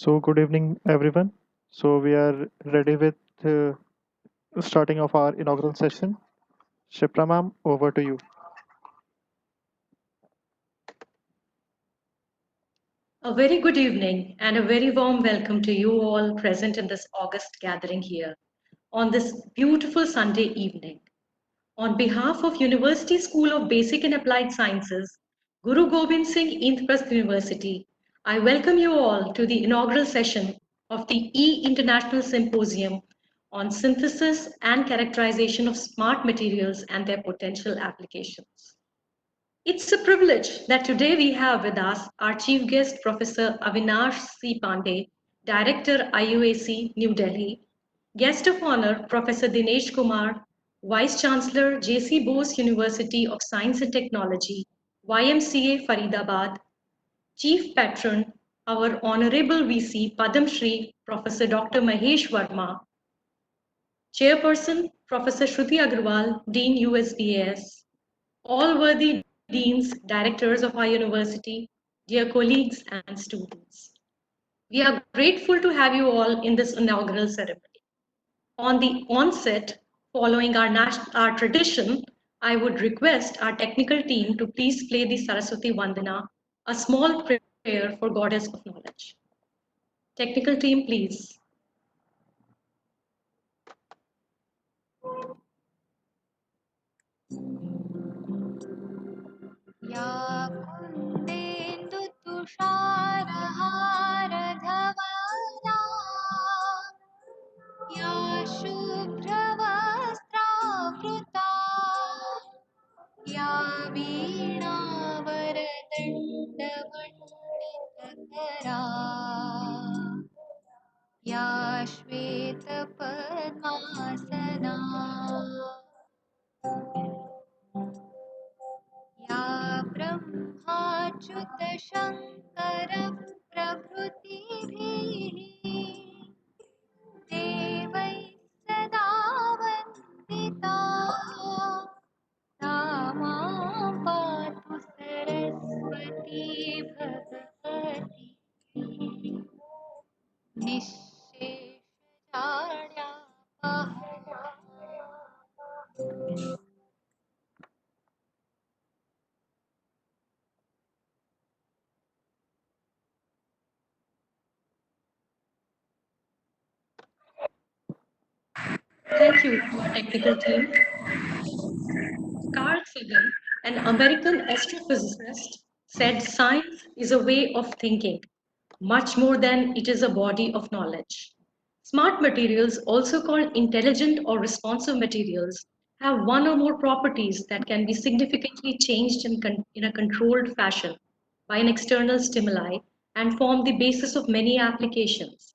So, good evening, everyone. So, we are ready with starting of our inaugural session. Shipra ma'am, over to you. A very good evening and a very warm welcome to you all present in this August gathering here on this beautiful Sunday evening. On behalf of University School of Basic and Applied Sciences, Guru Gobind Singh Indraprasth University, I welcome you all to the inaugural session of the International Symposium on Synthesis and Characterization of Smart Materials and Their Potential Applications. It's a privilege that today we have with us our chief guest, Professor Avinash C. Pandey, Director, IUAC, New Delhi, guest of honor, Professor Dinesh Kumar, Vice Chancellor, J.C. Bose University of Science and Technology, YMCA Faridabad, Chief Patron, our Honorable VC, Padam Shri, Professor Dr. Mahesh Verma, Chairperson, Professor Shruti Agarwal, Dean USBAS, all worthy deans, directors of our university, dear colleagues and students. We are grateful to have you all in this inaugural ceremony. On the onset, following our tradition, I would request our technical team to please play the Saraswati Vandana, a small prayer for Goddess of Knowledge. Technical team, please. या कुन्देन्दुतुषारहारधवला या शुभ्रवस्त्रावृता या वीणावरदण्डमण्डितकरा या श्वेतपद्मासना या ब्रह्माच्युतशङ्करप्रभृतिभिः देवैः सदा वन्दिता सा मां पातु Saraswati Bhagwati निःशेषजाड्यापहरा. Thank you, technical team. Carl Sagan, an American astrophysicist, said science is a way of thinking, much more than it is a body of knowledge. Smart materials, also called intelligent or responsive materials, have one or more properties that can be significantly changed in a controlled fashion by an external stimuli and form the basis of many applications.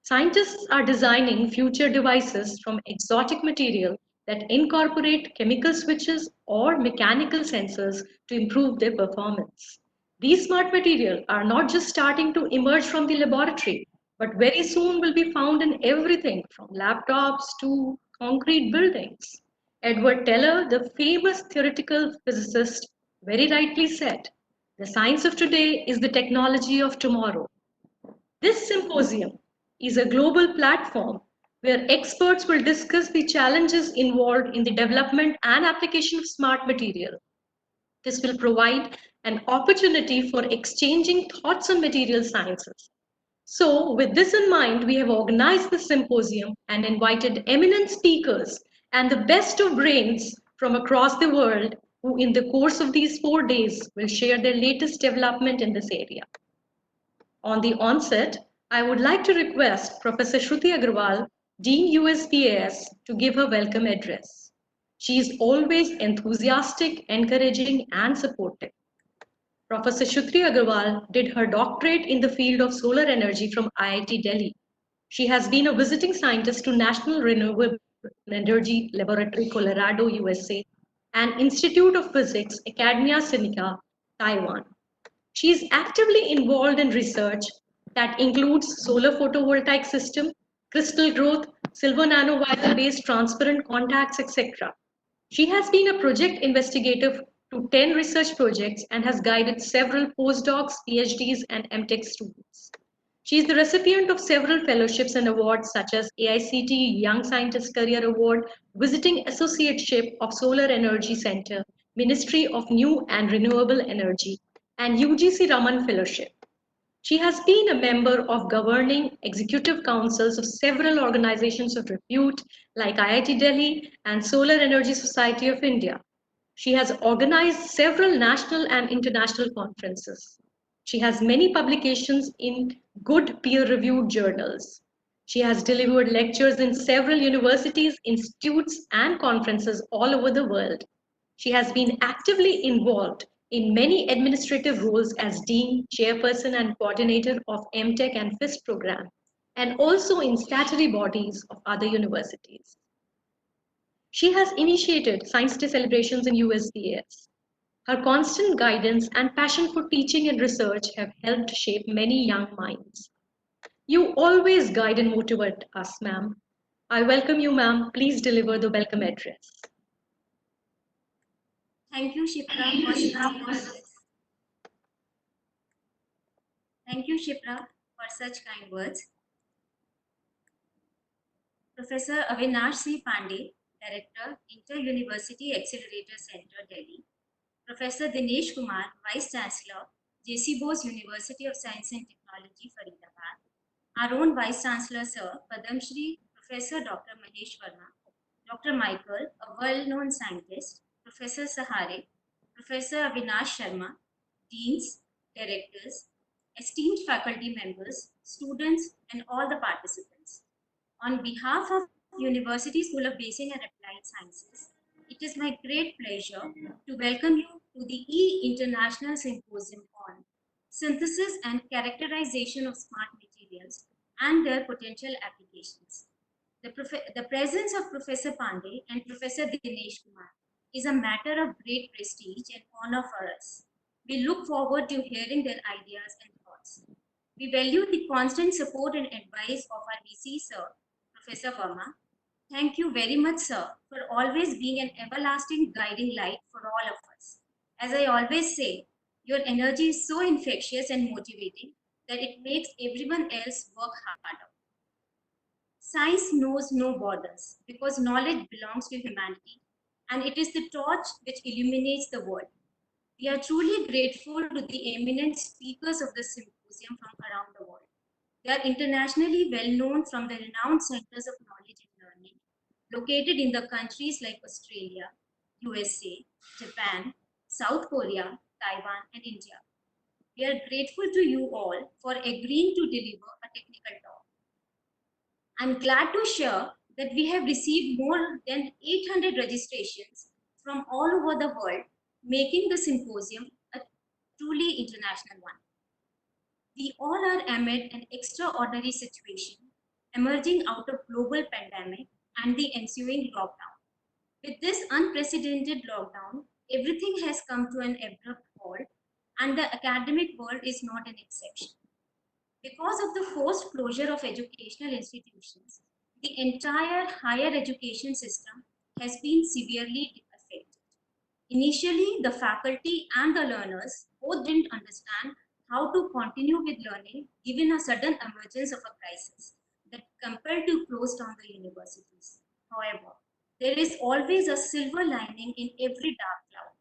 Scientists are designing future devices from exotic material that incorporate chemical switches or mechanical sensors to improve their performance. These smart materials are not just starting to emerge from the laboratory, but very soon will be found in everything from laptops to concrete buildings. Edward Teller, the famous theoretical physicist, very rightly said, the science of today is the technology of tomorrow. This symposium is a global platform where experts will discuss the challenges involved in the development and application of smart material. This will provide an opportunity for exchanging thoughts on material sciences. So, with this in mind, we have organized the symposium and invited eminent speakers and the best of brains from across the world who, in the course of these 4 days, will share their latest development in this area. On the onset, I would like to request Professor Shruti Agarwal, Dean USPAS, to give her welcome address. She is always enthusiastic, encouraging, and supportive. Professor Shruti Agarwal did her doctorate in the field of solar energy from IIT Delhi. She has been a visiting scientist to National Renewable Energy Laboratory, Colorado, USA, and Institute of Physics, Academia Sinica, Taiwan. She is actively involved in research that includes solar photovoltaic system, crystal growth, silver nanowire-based transparent contacts, etc. She has been a project investigator to 10 research projects and has guided several postdocs, PhDs, and MTech students. She is the recipient of several fellowships and awards such as AICTE Young Scientist Career Award, Visiting Associateship of Solar Energy Center, Ministry of New and Renewable Energy, and UGC Raman Fellowship. She has been a member of governing executive councils of several organizations of repute like IIT Delhi and Solar Energy Society of India. She has organized several national and international conferences. She has many publications in good peer-reviewed journals. She has delivered lectures in several universities, institutes, and conferences all over the world. She has been actively involved in many administrative roles as Dean, Chairperson, and Coordinator of MTech and FIST program, and also in statutory bodies of other universities. She has initiated Science Day celebrations in USDAS. Her constant guidance and passion for teaching and research have helped shape many young minds. You always guide and motivate us, ma'am. I welcome you, ma'am. Please deliver the welcome address. Thank you, Shipra, for such kind words. Thank you, Shipra, for such kind words. Professor Avinash C. Pandey, Director, Inter-University Accelerator Center, Delhi. Professor Dinesh Kumar, Vice Chancellor, J.C. Bose University of Science and Technology, Faridabad. Our own Vice Chancellor, Sir, Padam Shri, Professor Dr. Mahesh Verma, Dr. Michael, a well-known scientist, Professor Sahare, Professor Avinash Sharma, Deans, Directors, esteemed faculty members, students, and all the participants. On behalf of University School of Basic and Applied Sciences, it is my great pleasure to welcome you to the E-International Symposium on Synthesis and Characterization of Smart Materials and Their Potential Applications. The presence of Professor Pandey and Professor Dinesh Kumar is a matter of great prestige and honor for us. We look forward to hearing their ideas and thoughts. We value the constant support and advice of our VC, Sir, Professor Verma. Thank you very much, sir, for always being an everlasting guiding light for all of us. As I always say, your energy is so infectious and motivating that it makes everyone else work harder. Science knows no borders because knowledge belongs to humanity and it is the torch which illuminates the world. We are truly grateful to the eminent speakers of the symposium from around the world. They are internationally well known from the renowned centers of knowledge and learning located in the countries like Australia, USA, Japan, South Korea, Taiwan, and India. We are grateful to you all for agreeing to deliver a technical talk. I'm glad to share that we have received more than 800 registrations from all over the world, making the symposium a truly international one. We all are amid an extraordinary situation emerging out of global pandemic and the ensuing lockdown. With this unprecedented lockdown, everything has come to an abrupt halt and the academic world is not an exception. Because of the forced closure of educational institutions, the entire higher education system has been severely affected. Initially, the faculty and the learners both didn't understand how to continue with learning given a sudden emergence of a crisis that compelled to close down the universities. However, there is always a silver lining in every dark cloud.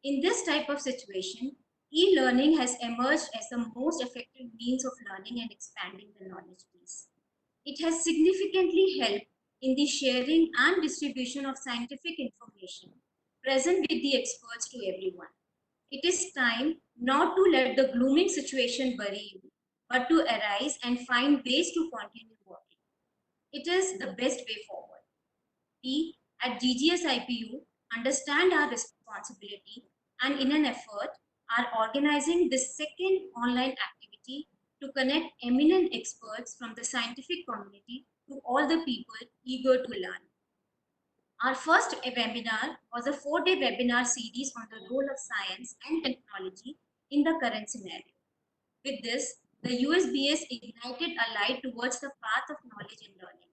In this type of situation, e-learning has emerged as the most effective means of learning and expanding the knowledge base. It has significantly helped in the sharing and distribution of scientific information present with the experts to everyone. It is time not to let the glooming situation bury you, but to arise and find ways to continue working. It is the best way forward. We at GGS IPU understand our responsibility and in an effort are organizing this second online activity to connect eminent experts from the scientific community to all the people eager to learn. Our first webinar was a 4-day webinar series on the role of science and technology in the current scenario. With this, the USBS ignited a light towards the path of knowledge and learning.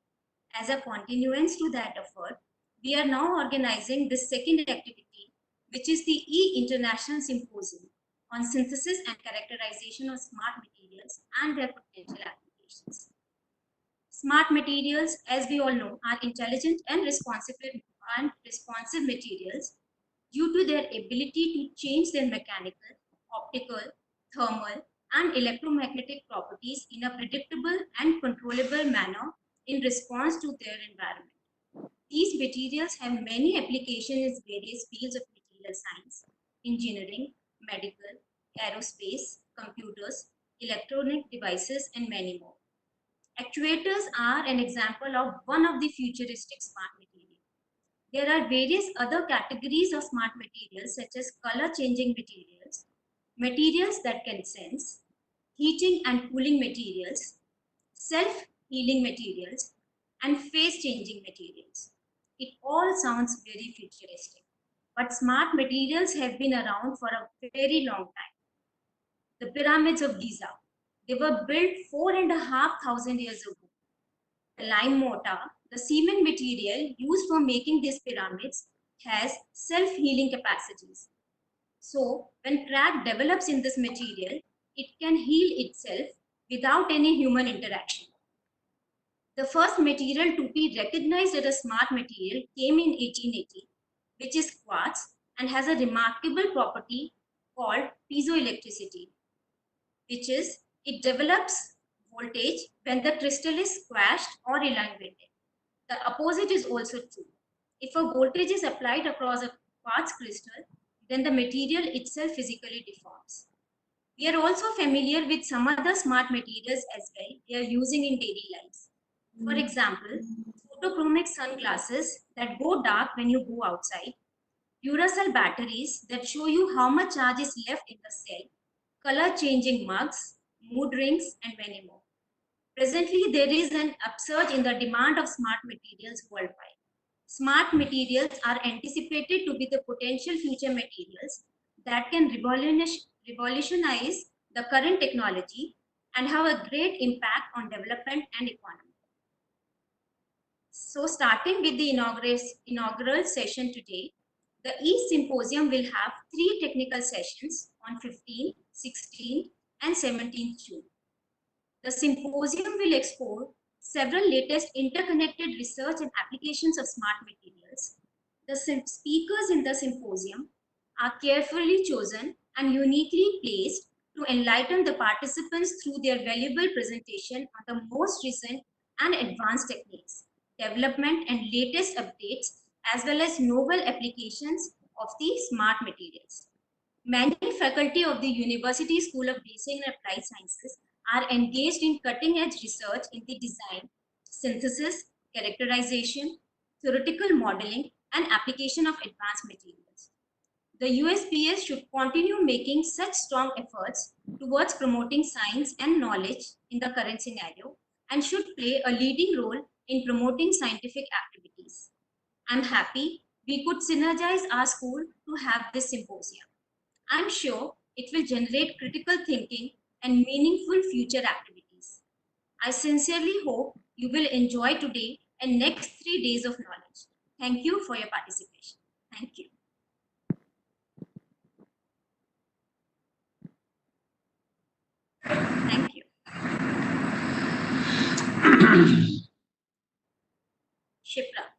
As a continuance to that effort, we are now organizing this second activity, which is the E-International Symposium on synthesis and characterization of smart materials and their potential applications. Smart materials, as we all know, are intelligent and responsive materials due to their ability to change their mechanical, optical, thermal, and electromagnetic properties in a predictable and controllable manner in response to their environment. These materials have many applications in various fields of material science, engineering, medical, aerospace, computers, electronic devices, and many more. Actuators are an example of one of the futuristic smart materials. There are various other categories of smart materials such as color changing materials, materials that can sense, heating and cooling materials, self healing materials, and phase changing materials. It all sounds very futuristic, but smart materials have been around for a very long time. The pyramids of Giza, they were built 4,500 years ago. The lime mortar, the cement material used for making these pyramids, has self-healing capacities. So, when crack develops in this material, it can heal itself without any human interaction. The first material to be recognized as a smart material came in 1880, which is quartz and has a remarkable property called piezoelectricity, which is it develops voltage when the crystal is squashed or elongated. The opposite is also true. If a voltage is applied across a quartz crystal, then the material itself physically deforms. We are also familiar with some other smart materials as well we are using in daily lives. For example, photochromic sunglasses that go dark when you go outside, Duracell batteries that show you how much charge is left in the cell, color changing mugs, mood rings, and many more. Presently, there is an upsurge in the demand of smart materials worldwide. Smart materials are anticipated to be the potential future materials that can revolutionize the current technology and have a great impact on development and economy. So, starting with the inaugural session today, the East Symposium will have 3 technical sessions on 15th, 16th, and 17th June. The symposium will explore several latest interconnected research and applications of smart materials. The speakers in the symposium are carefully chosen and uniquely placed to enlighten the participants through their valuable presentation on the most recent and advanced techniques, development and latest updates, as well as novel applications of the smart materials. Many faculty of the University School of Basic and Applied Sciences are engaged in cutting-edge research in the design, synthesis, characterization, theoretical modeling, and application of advanced materials. The USPS should continue making such strong efforts towards promoting science and knowledge in the current scenario and should play a leading role in promoting scientific activities. I'm happy we could synergize our school to have this symposium. I'm sure it will generate critical thinking and meaningful future activities. I sincerely hope you will enjoy today and next 3 days of knowledge. Thank you for your participation. Thank you. Thank you. Shipra.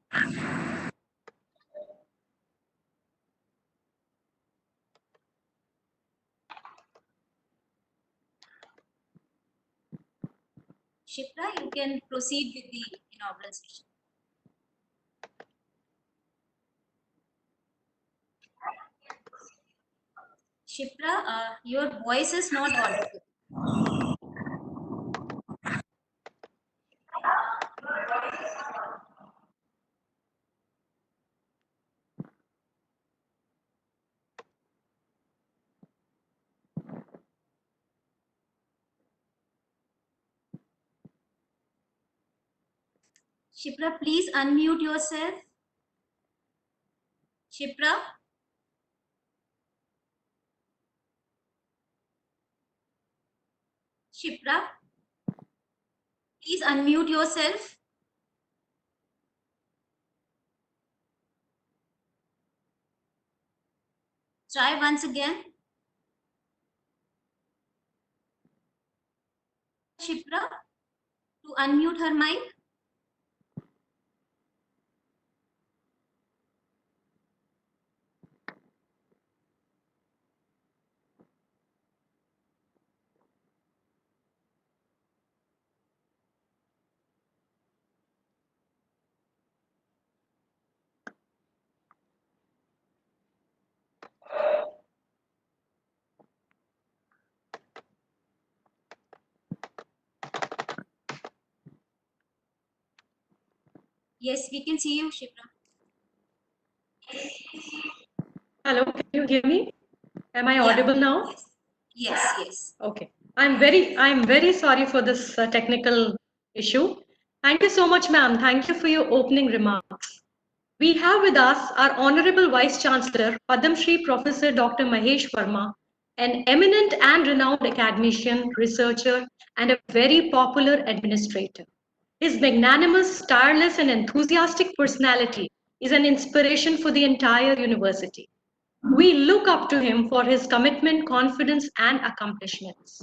Shipra, you can proceed with the inaugural session. Shipra, your voice is not audible. Shipra, please unmute yourself. Shipra? Shipra? Please unmute yourself. Try once again. Shipra to unmute her mic. Yes, we can see you, Shipra. Hello, can you hear me? Am I Yeah. audible now? Yes. Yes, yes. Okay. I'm very sorry for this technical issue. Thank you so much, ma'am. Thank you for your opening remarks. We have with us our Honorable Vice Chancellor, Padam Shri Professor Dr. Mahesh Verma, an eminent and renowned academician, researcher, and a very popular administrator. His magnanimous, tireless, and enthusiastic personality is an inspiration for the entire university. We look up to him for his commitment, confidence, and accomplishments.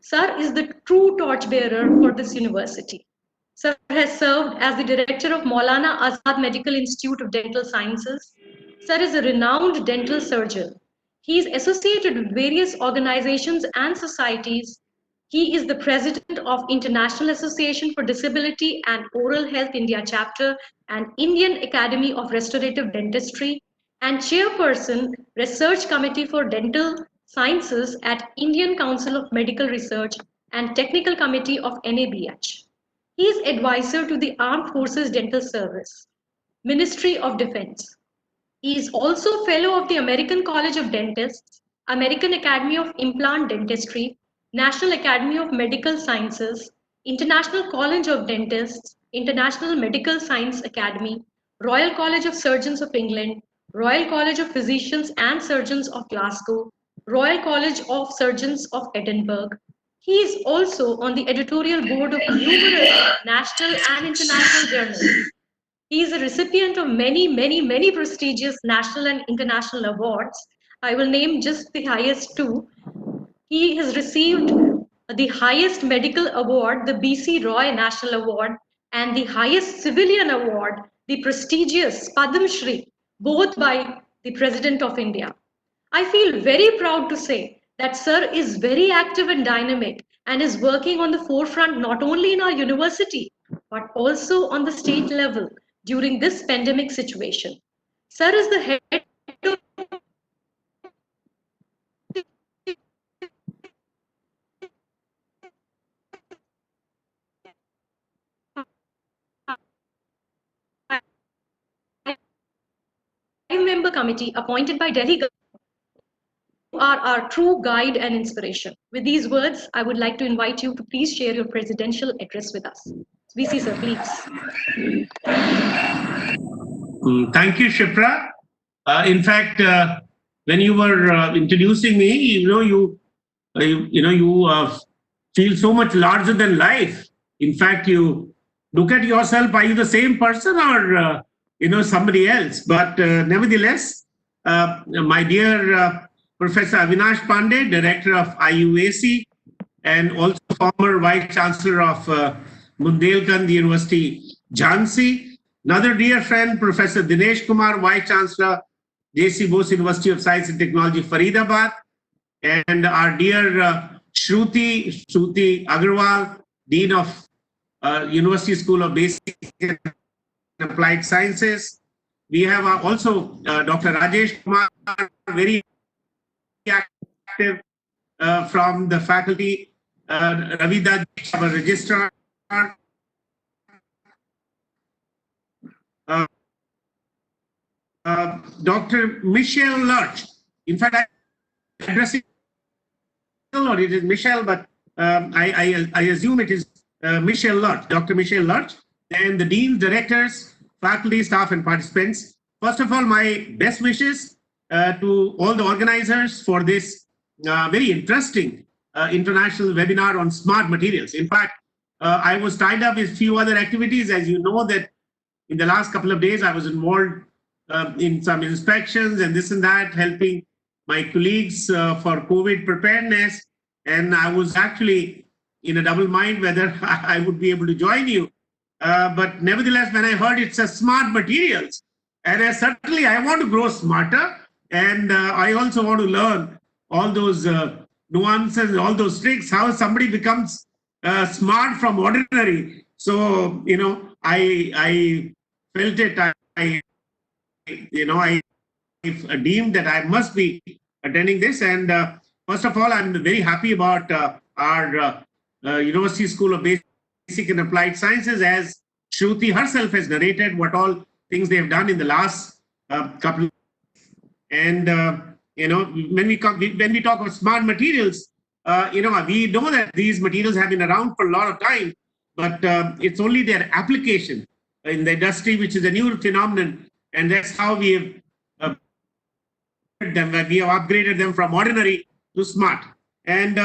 Sir is the true torchbearer for this university. Sir has served as the director of Maulana Azad Medical Institute of Dental Sciences. Sir is a renowned dental surgeon. He is associated with various organizations and societies. He is the president of International Association for Disability and Oral Health India chapter and Indian Academy of Restorative Dentistry and chairperson Research Committee for Dental Sciences at Indian Council of Medical Research and Technical Committee of NABH. He is advisor to the Armed Forces Dental Service, Ministry of Defense. He is also fellow of the American College of Dentists, American Academy of Implant Dentistry, National Academy of Medical Sciences, International College of Dentists, International Medical Science Academy, Royal College of Surgeons of England, Royal College of Physicians and Surgeons of Glasgow, Royal College of Surgeons of Edinburgh. He is also on the editorial board of numerous national and international journals. He is a recipient of many prestigious national and international awards. I will name just the highest two. He has received the highest medical award, the BC Roy National Award, and the highest civilian award, the prestigious Padam Shri, both by the President of India. I feel very proud to say that Sir is very active and dynamic and is working on the forefront not only in our university but also on the state level during this pandemic situation. Sir is the head of five-member committee appointed by Delhi government. You are our true guide and inspiration. With these words, I would like to invite you to please share your presidential address with us. VC sir, please. Thank you, Shipra. In fact, when you were introducing me, you feel so much larger than life. In fact, you look at yourself. Are you the same person or somebody else? But nevertheless, my dear Professor Avinash Pandey, Director of IUAC, and also former Vice Chancellor of Bundelkhand University, Jhansi. Another dear friend, Professor Dinesh Kumar, Vice Chancellor, JC Bose University of Science and Technology, Faridabad, and our dear Shruti Agarwal, Dean of University School of Basic and Applied Sciences. We have also Dr. Rajesh Kumar, very active from the faculty, Ravi Dutt, our registrar, Dr. Michelle Lurch. In fact, I'm addressing or it is Michelle, but I assume it is Michelle Lurch, Dr. Michelle Lurch, and the deans, directors, faculty, staff, and participants. First of all, my best wishes to all the organizers for this very interesting international webinar on smart materials. In fact, I was tied up with a few other activities. As you know, that in the last couple of days, I was involved in some inspections and this and that, helping my colleagues for COVID preparedness. And I was actually in a double mind whether I would be able to join you. But nevertheless, when I heard it's a smart materials, and certainly I want to grow smarter, and I also want to learn all those nuances, all those tricks, how somebody becomes smart from ordinary. So, I felt it. I deemed that I must be attending this. And first of all, I'm very happy about our University School of Basic and Applied Sciences, as Shruti herself has narrated what all things they have done in the last couple. And when we talk about smart materials, we know that these materials have been around for a lot of time, but it's only their application in the industry which is a new phenomenon, and that's how we have upgraded them from ordinary to smart. And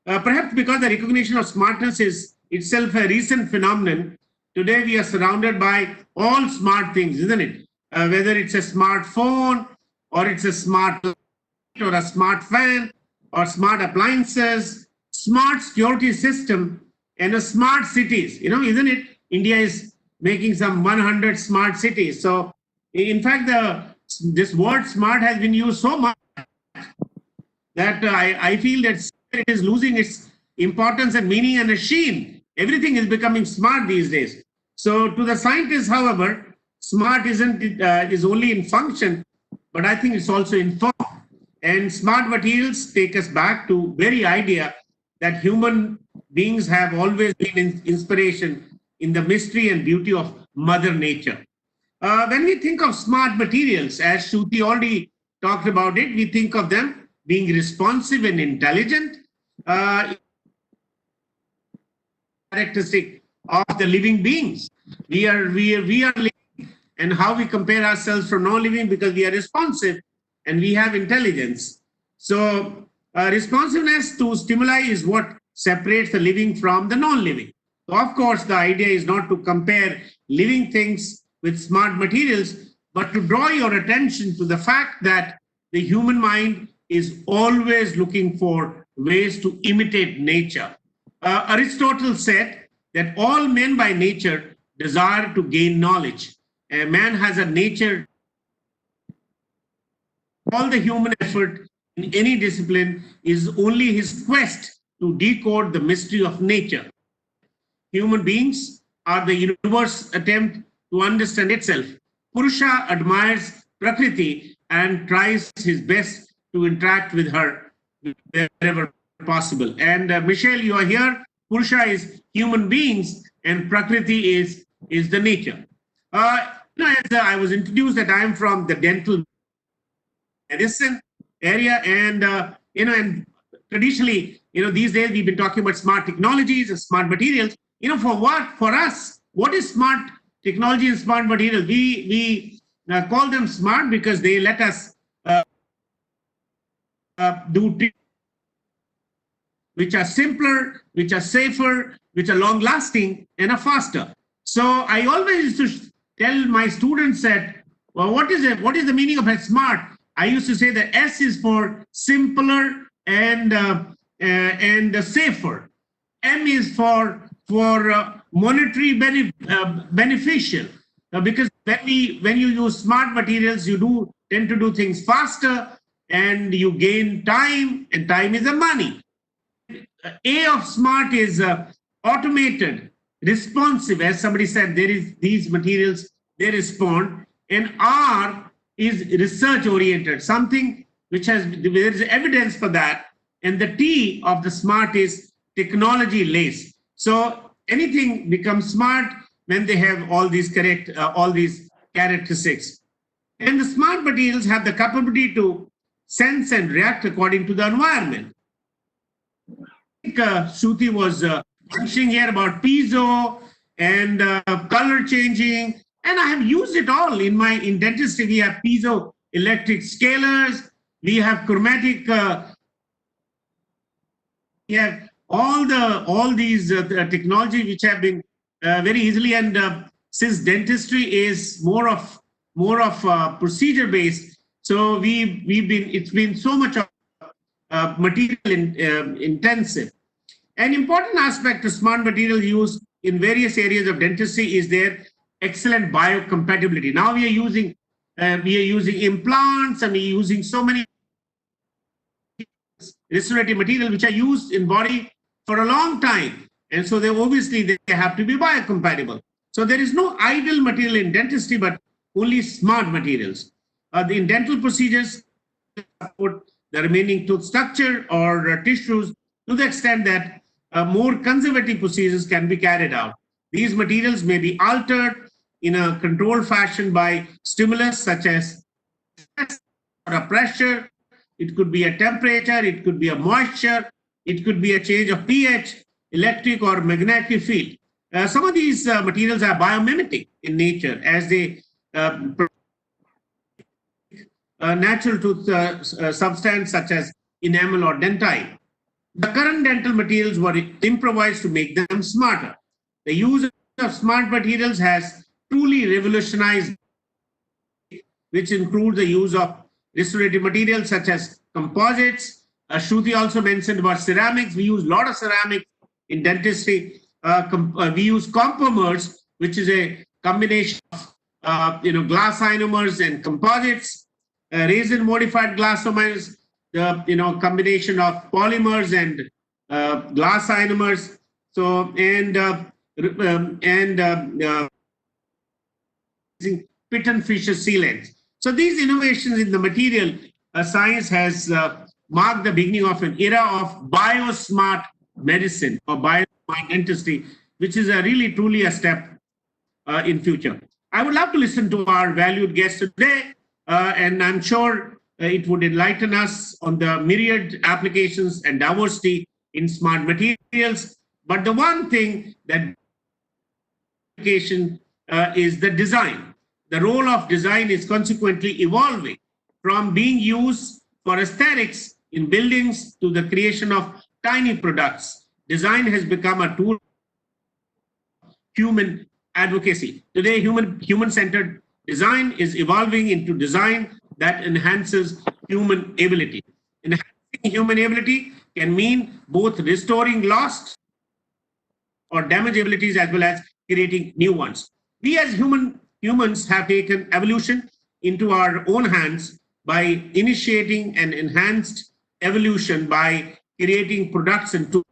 perhaps because the recognition of smartness is itself a recent phenomenon, today we are surrounded by all smart things, isn't it? Whether it's a smartphone, or it's a smart light, or a smart fan, or smart appliances, smart security system, and a smart cities. Isn't it? India is making some 100 smart cities. So, in fact, this word smart has been used so much that I feel that it is losing its importance and meaning and a sheen. Everything is becoming smart these days. So, to the scientists, however, smart is only in function, but I think it's also in form. And smart materials take us back to very idea that human beings have always been in inspiration in the mystery and beauty of Mother Nature. When we think of smart materials, as Shruti already talked about it, we think of them being responsive and intelligent, characteristic of the living beings. We are living, and how we compare ourselves from non-living, because we are responsive and we have intelligence. So responsiveness to stimuli is what separates the living from the non-living. So of course, the idea is not to compare living things with smart materials, but to draw your attention to the fact that the human mind is always looking for ways to imitate nature. Aristotle said that all men by nature desire to gain knowledge. A man has a nature. All the human effort in any discipline is only his quest to decode the mystery of nature. Human beings are the universe's attempt to understand itself. Purusha admires Prakriti and tries his best to interact with her wherever possible. And Michelle, you are here. Purusha is human beings and Prakriti is the nature. As I was introduced, that I am from the dental medicine area, and and traditionally, these days we've been talking about smart technologies and smart materials. For us, what is smart technology and smart materials? We call them smart because they let us do which are simpler, which are safer, which are long lasting, and are faster. So I always used to tell my students that, well, what is the meaning of a smart? I used to say that S is for simpler and safer. M is for monetary beneficial, because when you use smart materials, you tend to do things faster, and you gain time, and time is a money. A of smart is automated, responsive. As somebody said, these materials, they respond. And R is research oriented, something which there is evidence for that. And the T of the smart is technology laced. So anything becomes smart when they have all these characteristics. And the smart materials have the capability to sense and react according to the environment. I think Shruti was mentioning here about piezo and color changing, and I have used it all in dentistry. We have piezo electric scalers, we have chromatic, we have all these technology which have been very easily, and since dentistry is more of procedure based, so it's been so much of material intensive. An important aspect of smart material use in various areas of dentistry is their excellent biocompatibility. Now we are using implants, and we are using so many restorative material which are used in body for a long time, and so they obviously they have to be biocompatible. So there is no ideal material in dentistry, but only smart materials. In dental procedures, support the remaining tooth structure or tissues to the extent that more conservative procedures can be carried out. These materials may be altered in a controlled fashion by stimulus such as or a pressure. It could be a temperature, it could be a moisture, it could be a change of pH, electric or magnetic field. Some of these materials are biomimetic in nature as they natural tooth substance such as enamel or dentine. The current dental materials were improvised to make them smarter. The use of smart materials has truly revolutionized, which includes the use of restorative materials such as composites. Shruti also mentioned about ceramics. We use a lot of ceramics in dentistry. We use compomers, which is a combination of glass ionomers and composites. Resin modified glass ionomers, the combination of polymers and glass ionomers. So Pitt and Fisher sealants. So these innovations in the material science has marked the beginning of an era of biosmart medicine or biosmart dentistry, which is really truly a step in future. I would love to listen to our valued guest today, and I'm sure it would enlighten us on the myriad applications and diversity in smart materials. But the one thing that application is the design. The role of design is consequently evolving from being used for aesthetics in buildings to the creation of tiny products. Design has become a tool of human advocacy. Today, human-centered design is evolving into design that enhances human ability. Enhancing human ability can mean both restoring lost or damaged abilities as well as creating new ones. We as humans have taken evolution into our own hands by initiating an enhanced evolution by creating products and tools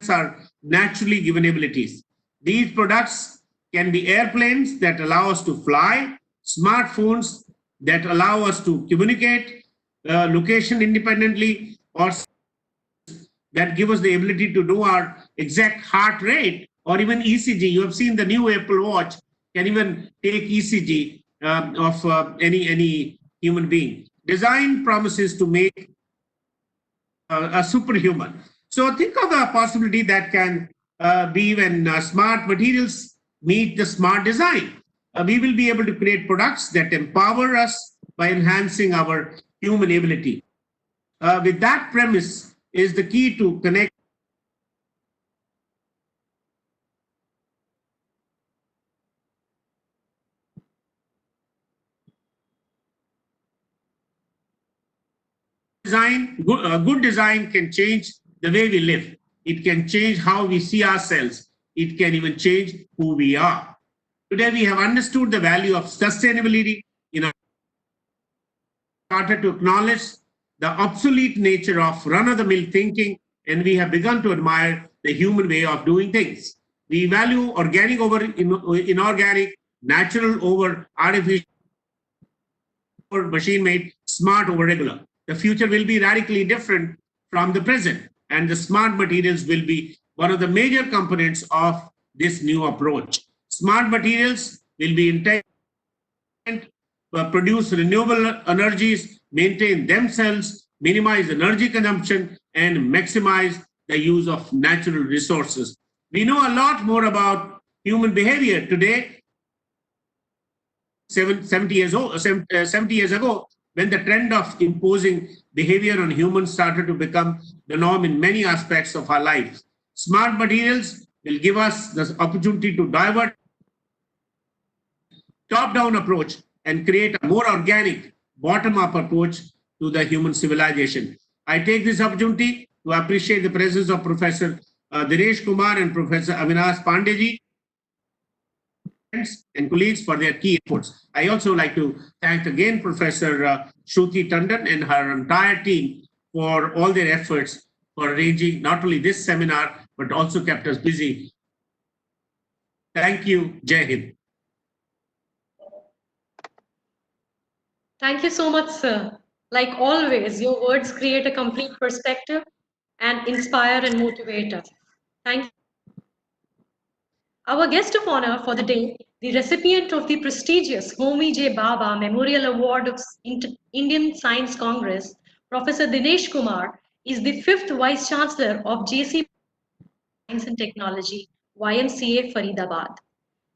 are naturally given abilities. These products can be airplanes that allow us to fly, smartphones that allow us to communicate location independently, or that give us the ability to do our exact heart rate or even ECG. You have seen the new Apple Watch can even take ECG of any human being. Design promises to make a superhuman. So think of a possibility that can be when smart materials meet the smart design. We will be able to create products that empower us by enhancing our human ability. With that premise is the key to connect design. Good design can change the way we live. It can change how we see ourselves. It can even change who we are. Today, we have understood the value of sustainability in our started to acknowledge the obsolete nature of run-of-the-mill thinking, and we have begun to admire the human way of doing things. We value organic over inorganic, natural over artificial, over machine-made, smart over regular. The future will be radically different from the present, and the smart materials will be one of the major components of this new approach. Smart materials will be intelligent, produce renewable energies, maintain themselves, minimize energy consumption, and maximize the use of natural resources. We know a lot more about human behavior today, 70 years ago, when the trend of imposing behavior on humans started to become the norm in many aspects of our lives. Smart materials will give us the opportunity to divert top-down approach and create a more organic bottom-up approach to the human civilization. I take this opportunity to appreciate the presence of Professor Dinesh Kumar and Professor Avinash Pandeji and colleagues for their key efforts. I also like to thank again Professor Shruti Tandon and her entire team for all their efforts for arranging not only this seminar, but also kept us busy. Thank you. Jai Hind. Thank you so much, sir. Like always, your words create a complete perspective and inspire and motivate us. Thank you. Our guest of honor for the day, the recipient of the prestigious Homi J. Baba Memorial Award of Indian Science Congress, Professor Dinesh Kumar, is the fifth Vice Chancellor of JC Science and Technology, YMCA Faridabad.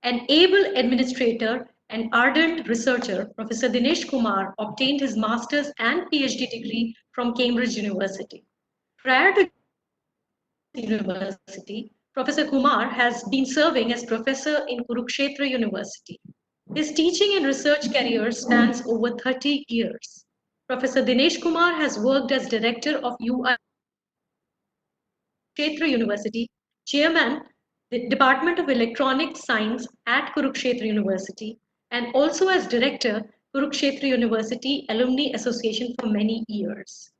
An able administrator and ardent researcher, Professor Dinesh Kumar obtained his master's and PhD degree from Cambridge University. Prior to University, Professor Kumar has been serving as professor in Kurukshetra University. His teaching and research career spans over 30 years. Professor Dinesh Kumar has worked as director of UI Kurukshetra University, chairman, the Department of Electronic Science at Kurukshetra University, and also as director, Kurukshetra University Alumni Association for many years.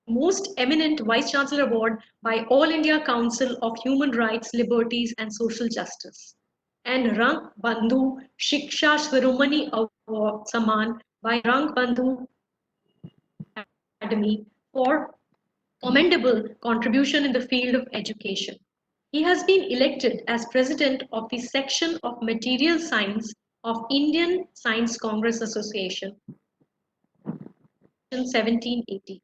Most eminent Vice Chancellor Award by All India Council of Human Rights, Liberties and Social Justice, and Rang Bandhu Shiksha Shiromani Award Saman by Rang Bandhu Academy for commendable contribution in the field of education. He has been elected as president of the section of Material Science of Indian Science Congress Association in 1780.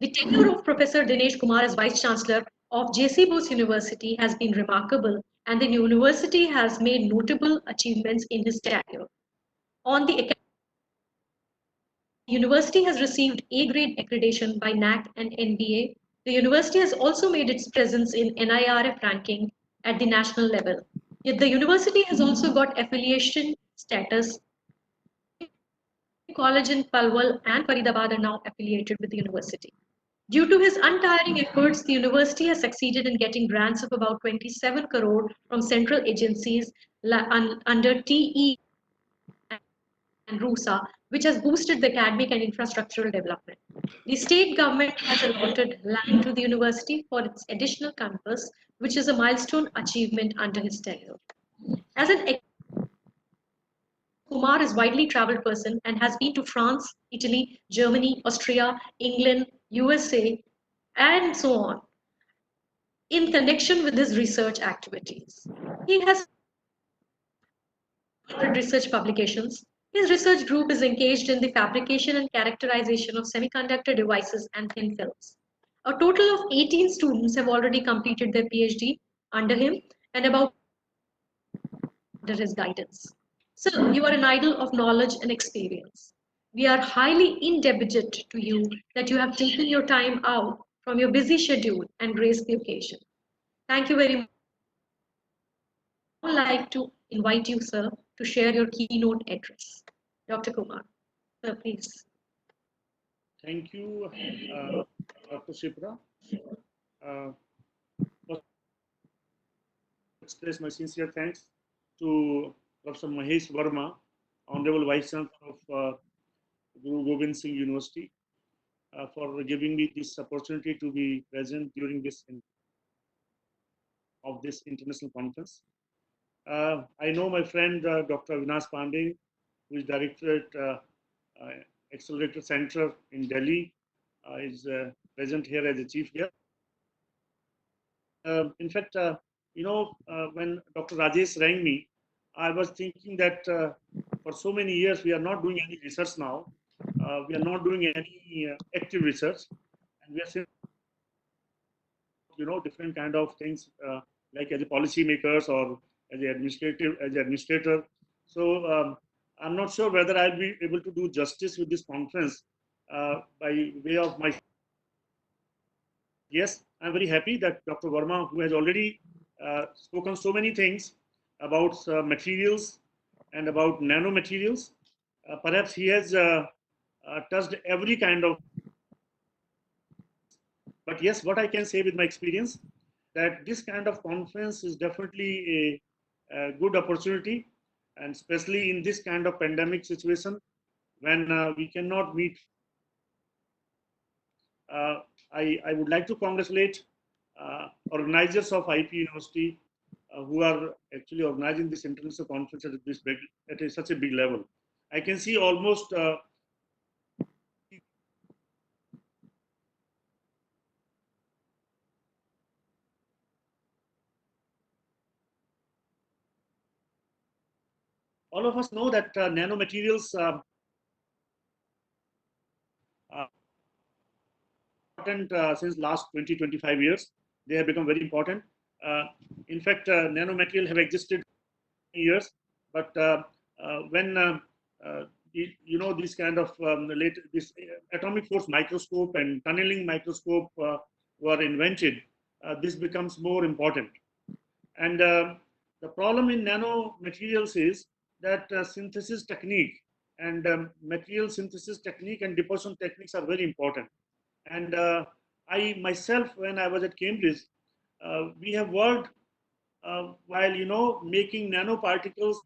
The tenure of Professor Dinesh Kumar as Vice Chancellor of J.C. Bose University has been remarkable, and the university has made notable achievements in his tenure. On the university has received A-grade accreditation by NAC and NBA. The university has also made its presence in NIRF ranking at the national level. Yet the university has also got affiliation status. College in Palwal and Faridabad are now affiliated with the university. Due to his untiring efforts, the university has succeeded in getting grants of about 27 crore from central agencies under TE and RUSA, which has boosted the academic and infrastructural development. The state government has allotted land to the university for its additional campus, which is a milestone achievement under his tenure. As an Kumar is a widely traveled person and has been to France, Italy, Germany, Austria, England, USA, and so on in connection with his research activities. He has research publications. His research group is engaged in the fabrication and characterization of semiconductor devices and thin films. A total of 18 students have already completed their PhD under him and about under his guidance. So you are an idol of knowledge and experience. We are highly indebted to you that you have taken your time out from your busy schedule and graced the occasion. Thank you very much. I would like to invite you, sir, to share your keynote address. Dr. Kumar, sir, please. Thank you, Dr. Shipra. Express my sincere thanks to Professor Mahesh Verma, Honorable Vice Chancellor of Guru Gobind Singh University, for giving me this opportunity to be present during this international conference. I know my friend Dr. Avinash Pandey, who is director at Accelerator Center in Delhi, is present here as a chief guest. In fact, when Dr. Rajesh rang me, I was thinking that for so many years we are not doing any research now. We are not doing any active research, and we are saying, different kind of things like as a policy makers or as an administrator. So I'm not sure whether I'll be able to do justice with this conference by way of my. Yes, I'm very happy that Dr. Verma, who has already spoken so many things about materials and about nanomaterials, perhaps he has touched every kind of But yes, what I can say with my experience, that this kind of conference is definitely a good opportunity, and especially in this kind of pandemic situation when we cannot meet. I would like to congratulate organizers of IP University who are actually organizing this international conference at this big, such a big level. I can see almost all of us know that nanomaterials important since last 20-25 years. They have become very important. In fact, nanomaterial have existed years, but when these kind of this atomic force microscope and tunneling microscope were invented, this becomes more important. And the problem in nanomaterials is that synthesis technique and material synthesis technique and deposition techniques are very important. And I myself, when I was at Cambridge, we have worked while making nanoparticles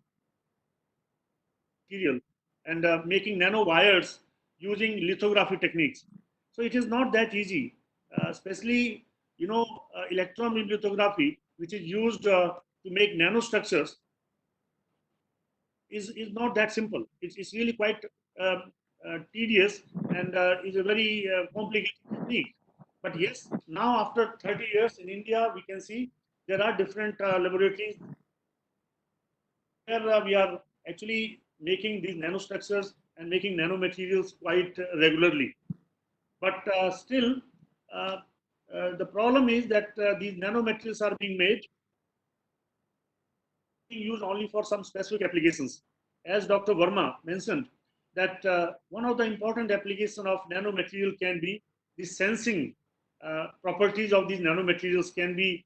material and making nanowires using lithography techniques. So it is not that easy, especially electron beam lithography, which is used to make nanostructures, is not that simple. It's really quite tedious and is a very complicated technique. But yes, now after 30 years in India, we can see there are different laboratories where we are actually making these nanostructures and making nanomaterials quite regularly. But still, the problem is that these nanomaterials are being used only for some specific applications. As Dr. Verma mentioned, that one of the important applications of nanomaterial can be the sensing properties of these nanomaterials can be.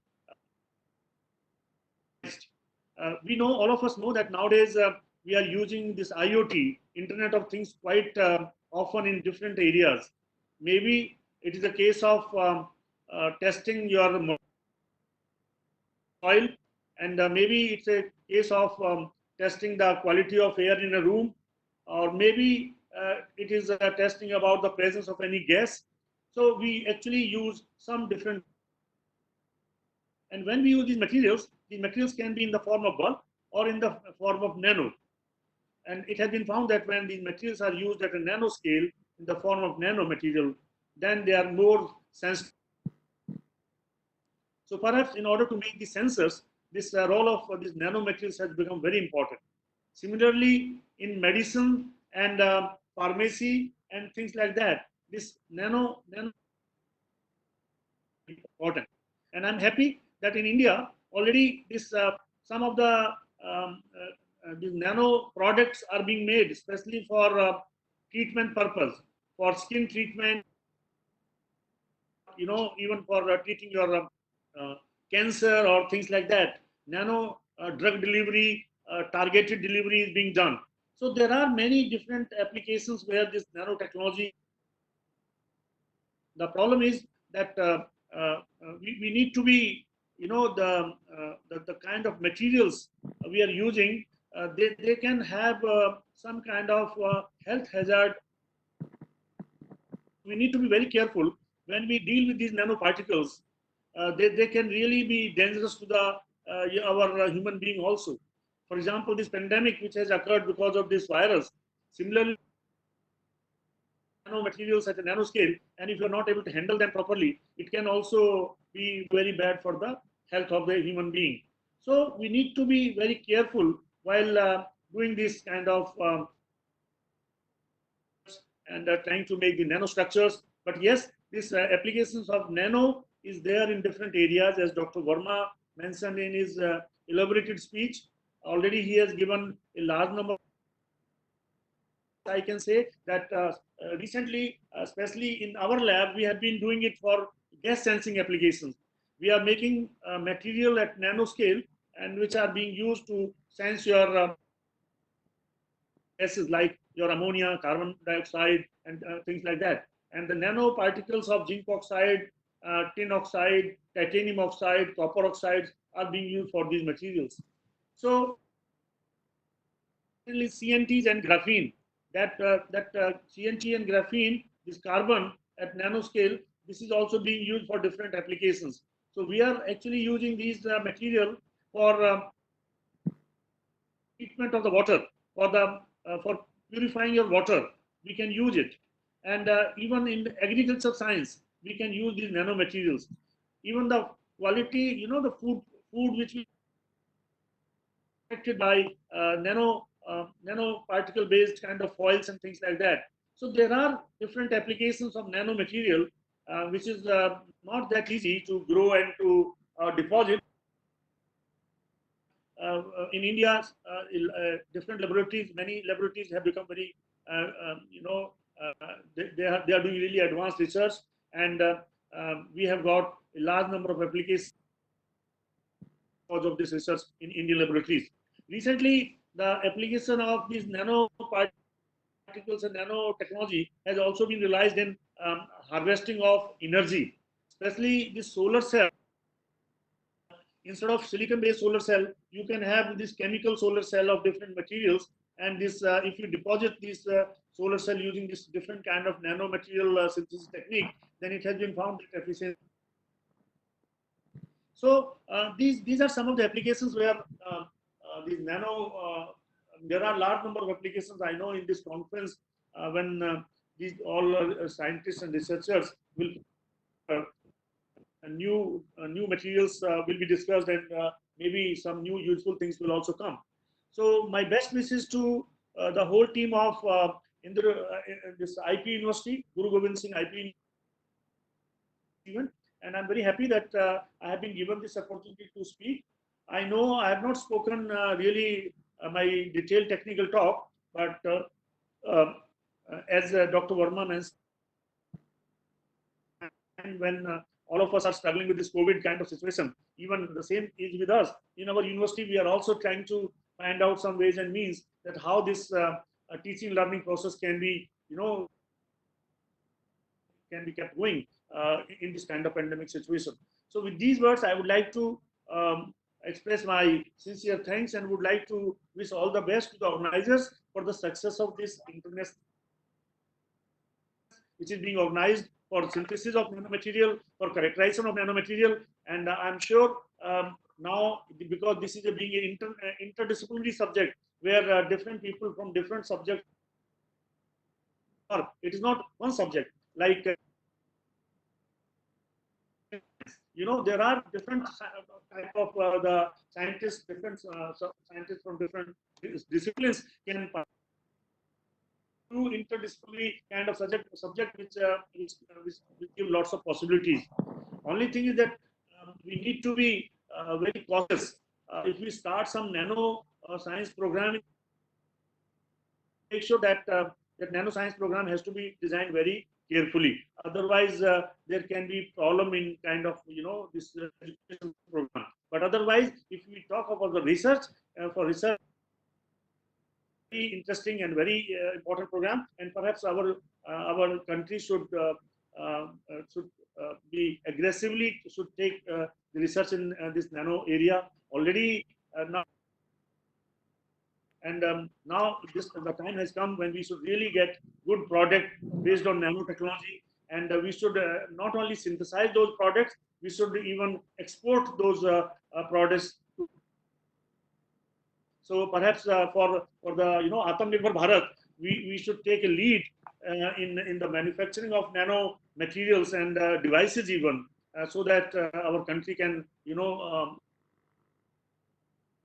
We know, all of us know that nowadays we are using this IoT, Internet of Things, quite often in different areas. Maybe it is a case of testing your soil, and maybe it's a case of testing the quality of air in a room, or maybe it is testing about the presence of any gas. So we actually use some different. And when we use these materials can be in the form of bulk or in the form of nano. And it has been found that when these materials are used at a nano scale in the form of nanomaterial, then they are more sensitive. So perhaps in order to make the sensors, this role of these nanomaterials has become very important. Similarly, in medicine and pharmacy and things like that, this nano important. And I'm happy that in India already this some of the these nano products are being made, especially for treatment purpose, for skin treatment, even for treating your cancer or things like that. Nano drug delivery, targeted delivery is being done. So there are many different applications where this nanotechnology. The problem is that we need to be, the kind of materials we are using, they can have some kind of health hazard. We need to be very careful when we deal with these nanoparticles. They can really be dangerous to our human being also. For example, this pandemic which has occurred because of this virus, similarly, nanomaterials at a nanoscale, and if you're not able to handle them properly, it can also be very bad for the health of the human being. So we need to be very careful while doing this kind of and trying to make the nanostructures. But yes, this applications of nano is there in different areas, as Dr. Verma mentioned in his elaborated speech. Already he has given a large number. I can say that recently, especially in our lab, we have been doing it for gas sensing applications. We are making material at nanoscale and which are being used to sense your gases like your ammonia, carbon dioxide, and things like that. And the nanoparticles of zinc oxide tin oxide, titanium oxide, copper oxides are being used for these materials. So CNTs and graphene. That CNT and graphene, this carbon at nanoscale, this is also being used for different applications. So we are actually using these material for treatment of the water, for purifying your water. We can use it, and even in agriculture science, we can use these nanomaterials. Even the quality, the food which we affected by nanoparticle based kind of foils and things like that. So there are different applications of nanomaterial, which is not that easy to grow and to deposit. In India, different laboratories, many laboratories have become very, they are doing really advanced research, and we have got a large number of applications of this research in Indian laboratories. Recently, the application of these nanoparticles and nanotechnology has also been realized in harvesting of energy, especially the solar cell. Instead of silicon-based solar cell, you can have this chemical solar cell of different materials. And this, if you deposit this solar cell using this different kind of nanomaterial synthesis technique, then it has been found that efficient. So these are some of the applications where these there are large number of applications. I know in this conference when these all scientists and researchers will new materials will be discussed, and maybe some new useful things will also come. So my best wishes to the whole team of this IP University, Guru Gobind Singh IP event, and I'm very happy that I have been given this opportunity to speak. I know I have not spoken really my detailed technical talk, but as Dr. Verma mentioned, when all of us are struggling with this COVID kind of situation, even the same is with us. In our university, we are also trying to find out some ways and means that how this teaching learning process can be, can be kept going in this kind of pandemic situation. So with these words, I would like to express my sincere thanks and would like to wish all the best to the organizers for the success of this international, which is being organized for synthesis of nanomaterial, for characterization of nanomaterial. And I'm sure now, because this is being an interdisciplinary subject, where different people from different subjects are, it is not one subject. Like, there are different type of the scientists, different scientists from different disciplines can interdisciplinary kind of subject which give lots of possibilities. Only thing is that we need to be very cautious. If we start some nano science program, make sure that that nanoscience program has to be designed very carefully. Otherwise, there can be problem in kind of this education program. But otherwise, if we talk about the research, for research, very interesting and very important program, and perhaps our country should be aggressively should take the research in this nano area already now. And now the time has come when we should really get good product based on nanotechnology, and we should not only synthesize those products, we should even export those products. So perhaps for the Atmanirbhar Bharat, we should take a lead in the manufacturing of nano materials and devices even, so that our country can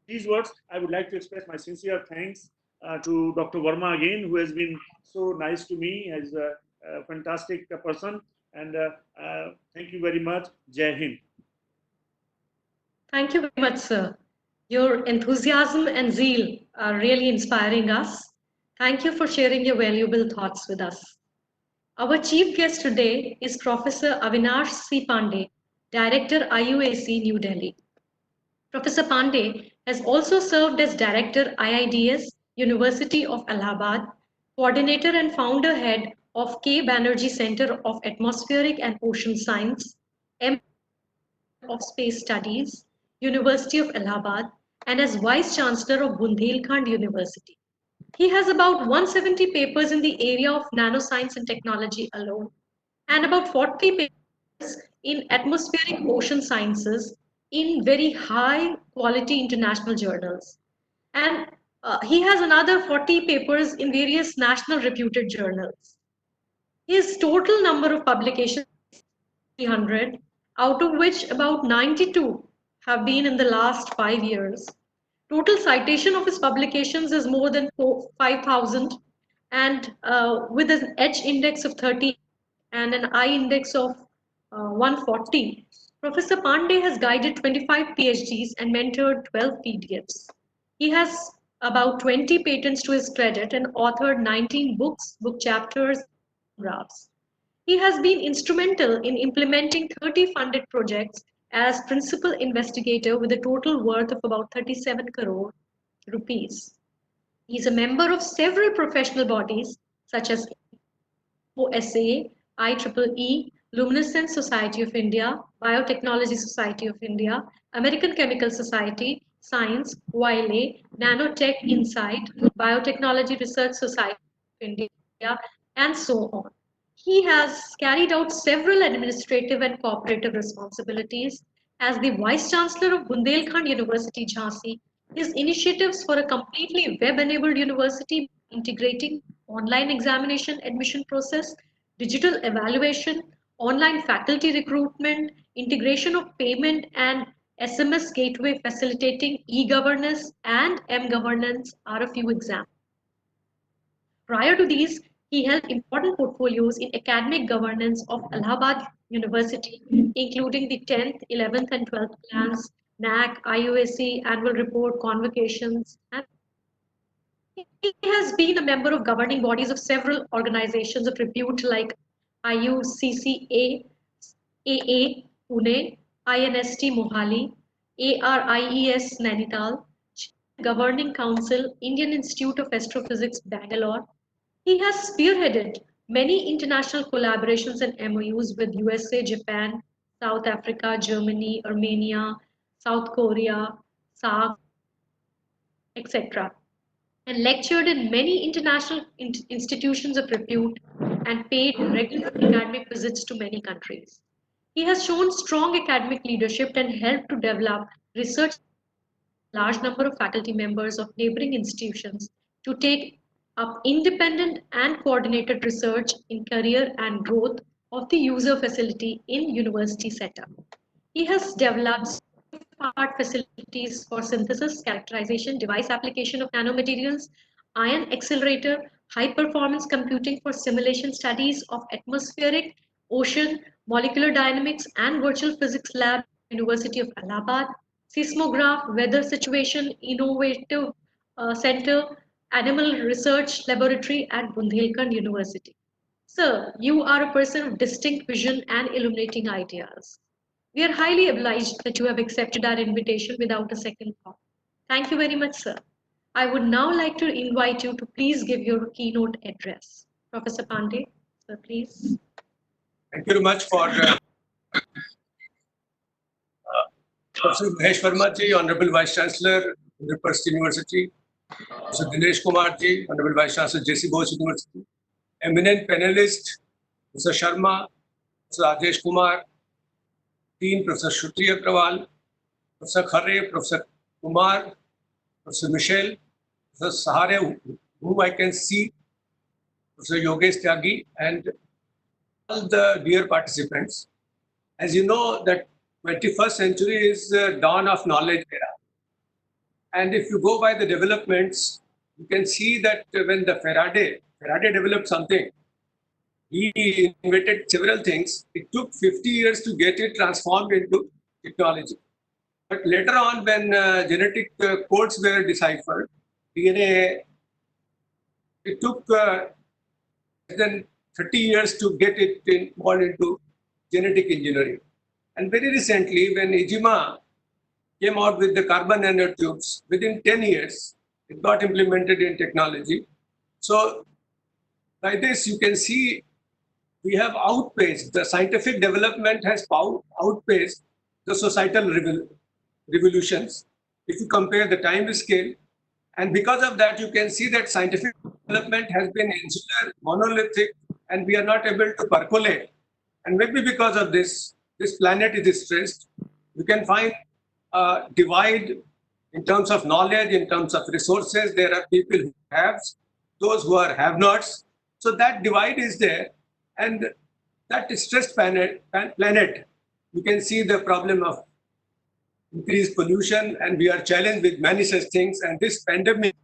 these words. I would like to express my sincere thanks to Dr. Verma again, who has been so nice to me, as a fantastic person, and thank you very much. Jai Hind. Thank you very much, sir. Your enthusiasm and zeal are really inspiring us. Thank you for sharing your valuable thoughts with us. Our chief guest today is Professor Avinash C. Pandey, Director, IUAC, New Delhi. Professor Pandey has also served as Director, IIDS, University of Allahabad, Coordinator and Founder Head of K. Banerjee Center of Atmospheric and Ocean Science, of Space Studies, University of Allahabad, and as Vice Chancellor of Bundelkhand University. He has about 170 papers in the area of nanoscience and technology alone, and about 40 papers in atmospheric ocean sciences in very high quality international journals. And he has another 40 papers in various national reputed journals. His total number of publications is 300, out of which about 92 have been in the last 5 years. Total citation of his publications is more than 5,000, and with an H index of 30 and an I index of 140, Professor Pandey has guided 25 PhDs and mentored 12 PDFs. He has about 20 patents to his credit and authored 19 books, book chapters, and monographs. He has been instrumental in implementing 30 funded projects as principal investigator with a total worth of about 37 crore rupees. He is a member of several professional bodies such as OSA, IEEE, Luminescence Society of India, Biotechnology Society of India, American Chemical Society, Science, WILE, Nanotech Insight, Biotechnology Research Society of India, and so on. He has carried out several administrative and cooperative responsibilities as the Vice Chancellor of Bundelkhand University, Jhansi. His initiatives for a completely web-enabled university integrating online examination admission process, digital evaluation, online faculty recruitment, integration of payment and SMS gateway facilitating e-governance and m-governance are a few examples. Prior to these, he held important portfolios in academic governance of Allahabad University, including the 10th, 11th, and 12th plans, NAC, IUAC, annual report, convocations, and he has been a member of governing bodies of several organizations of repute like IUCCA, AA Pune, INST Mohali, ARIES Nainital, Governing Council, Indian Institute of Astrophysics, Bangalore. He has spearheaded many international collaborations and MOUs with USA, Japan, South Africa, Germany, Armenia, South Korea, SAARC, etc., and lectured in many international institutions of repute and paid regular academic visits to many countries. He has shown strong academic leadership and helped to develop research large number of faculty members of neighboring institutions to take up independent and coordinated research in career and growth of the user facility in university setup. He has developed art facilities for synthesis, characterization, device application of nanomaterials, ion accelerator, high performance computing for simulation studies of atmospheric, ocean, molecular dynamics, and virtual physics lab, University of Allahabad, seismograph, weather situation, innovative center, animal research laboratory at Bundelkhand University. Sir, you are a person of distinct vision and illuminating ideas. We are highly obliged that you have accepted our invitation without a second thought. Thank you very much, sir. I would now like to invite you to please give your keynote address. Professor Pandey, sir, please. Thank you very much for Professor Mahesh Verma ji, Honorable Vice Chancellor, Indraprasth University, Professor Dinesh Kumar ji, Honorable Vice Chancellor, J.C. Bose University, eminent panelist, Professor Sharma, Professor Rajesh Kumar, Dean Professor Shruti Agrawal, Professor Khare, Professor Kumar, Professor Michelle, Professor Sahare, whom I can see, Professor Yogesh Tyagi, and all the dear participants. As you know, that 21st century is the dawn of knowledge era. And if you go by the developments, you can see that when the Faraday developed something, he invented several things. It took 50 years to get it transformed into technology. But later on, when genetic codes were deciphered, DNA, it took less than 30 years to get it involved into genetic engineering. And very recently, when IJIMA came out with the carbon nanotubes, within 10 years, it got implemented in technology. So by this, you can see we have outpaced, the scientific development has outpaced the societal revolutions. If you compare the time scale, and because of that, you can see that scientific development has been insular, monolithic, and we are not able to percolate. And maybe because of this, this planet is stressed. You can find a divide in terms of knowledge, in terms of resources. There are people who have, those who are have-nots. So that divide is there. And that stressed planet, you can see the problem of increased pollution, and we are challenged with many such things. And this pandemic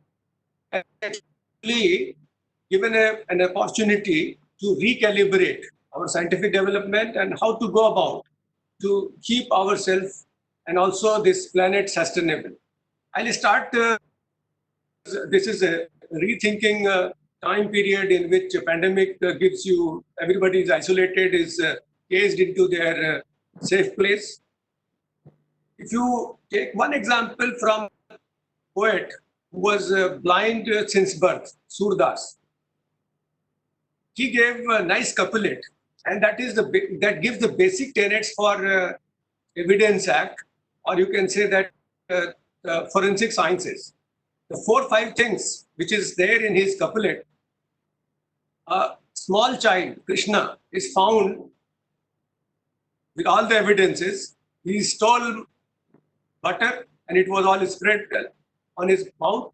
has actually given an opportunity to recalibrate our scientific development and how to go about to keep ourselves and also this planet sustainable. I'll start. This is a rethinking time period in which a pandemic gives you, everybody is isolated, is caged into their safe place. If you take one example from a poet who was blind since birth, Surdas, he gave a nice couplet, and that gives the basic tenets for Evidence Act, or you can say that the forensic sciences. The 4 or 5 things which is there in his couplet. A small child, Krishna, is found with all the evidences. He stole butter and it was all spread on his mouth.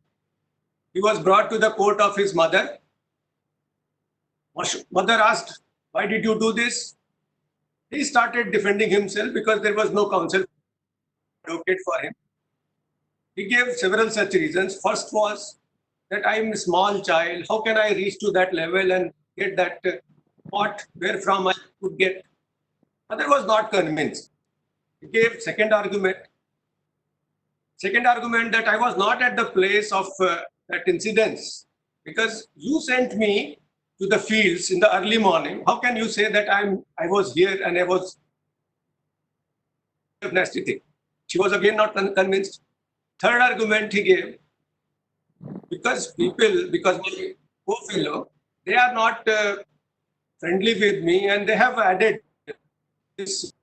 He was brought to the court of his mother. Mother asked, "Why did you do this?" He started defending himself because there was no counsel advocate for him. He gave several such reasons. First was that I am a small child. How can I reach to that level and get that pot where from I could get? Mother was not convinced. He gave second argument. Second argument that I was not at the place of that incidence because you sent me to the fields in the early morning. How can you say that I was here and I was nasty thing? She was again not convinced. Third argument he gave, because my co-fellow, they are not friendly with me and they have added this,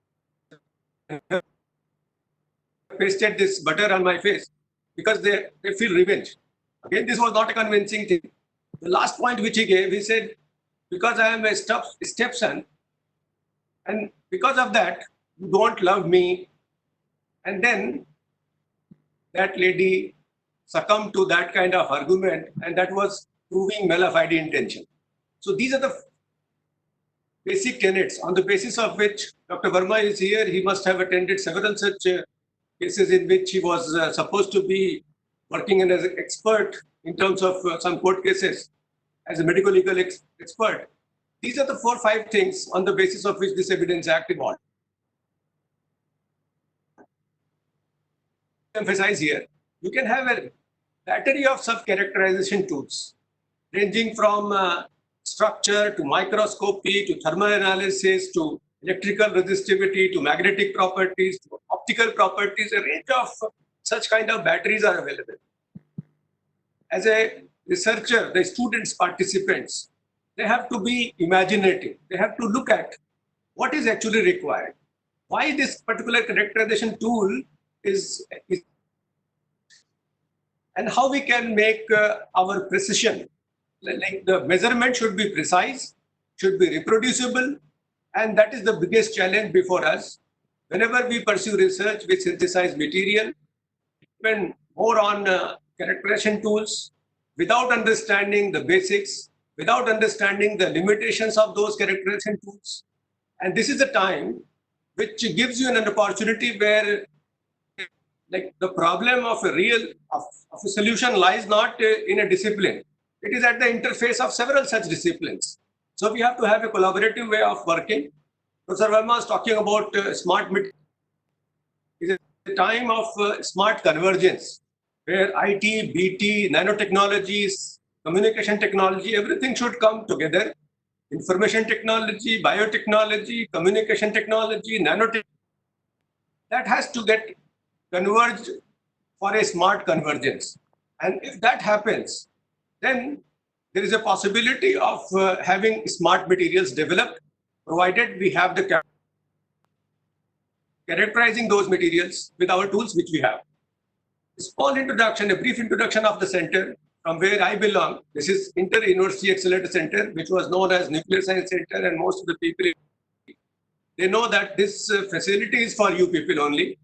pasted this butter on my face because they feel revenge. Again, this was not a convincing thing. The last point which he gave, he said, because I am a stepson and because of that, you don't love me. And then that lady succumbed to that kind of argument, and that was proving mala fide intention. So these are the basic tenets on the basis of which Dr. Verma is here. He must have attended several such cases in which he was supposed to be working as an expert in terms of some court cases as a medical legal expert. These are the 4 or 5 things on the basis of which this Evidence Act evolved. Emphasize here, you can have a battery of self-characterization tools ranging from structure to microscopy to thermal analysis to electrical resistivity to magnetic properties to optical properties. A range of such kind of batteries are available. As a researcher, the students, participants, they have to be imaginative. They have to look at what is actually required. Why this particular characterization tool is and how we can make our precision, like the measurement should be precise, should be reproducible, and that is the biggest challenge before us. Whenever we pursue research with synthesized material, depend more on characterization tools without understanding the basics, without understanding the limitations of those characterization tools. And this is the time which gives you an opportunity where like the problem of a solution lies not in a discipline. It is at the interface of several such disciplines. So we have to have a collaborative way of working. Professor Verma is talking about smart materials. It is a time of smart convergence, where IT, BT, nanotechnologies, communication technology, everything should come together. Information technology, biotechnology, communication technology, nanotechnology, that has to get converged for a smart convergence. And if that happens, then there is a possibility of having smart materials developed provided we have the characterizing those materials with our tools which we have. A small introduction, a brief introduction of the center from where I belong. This is Inter-University Accelerator Center, which was known as Nuclear Science Center, and most of the people, they know that this facility is for you people only.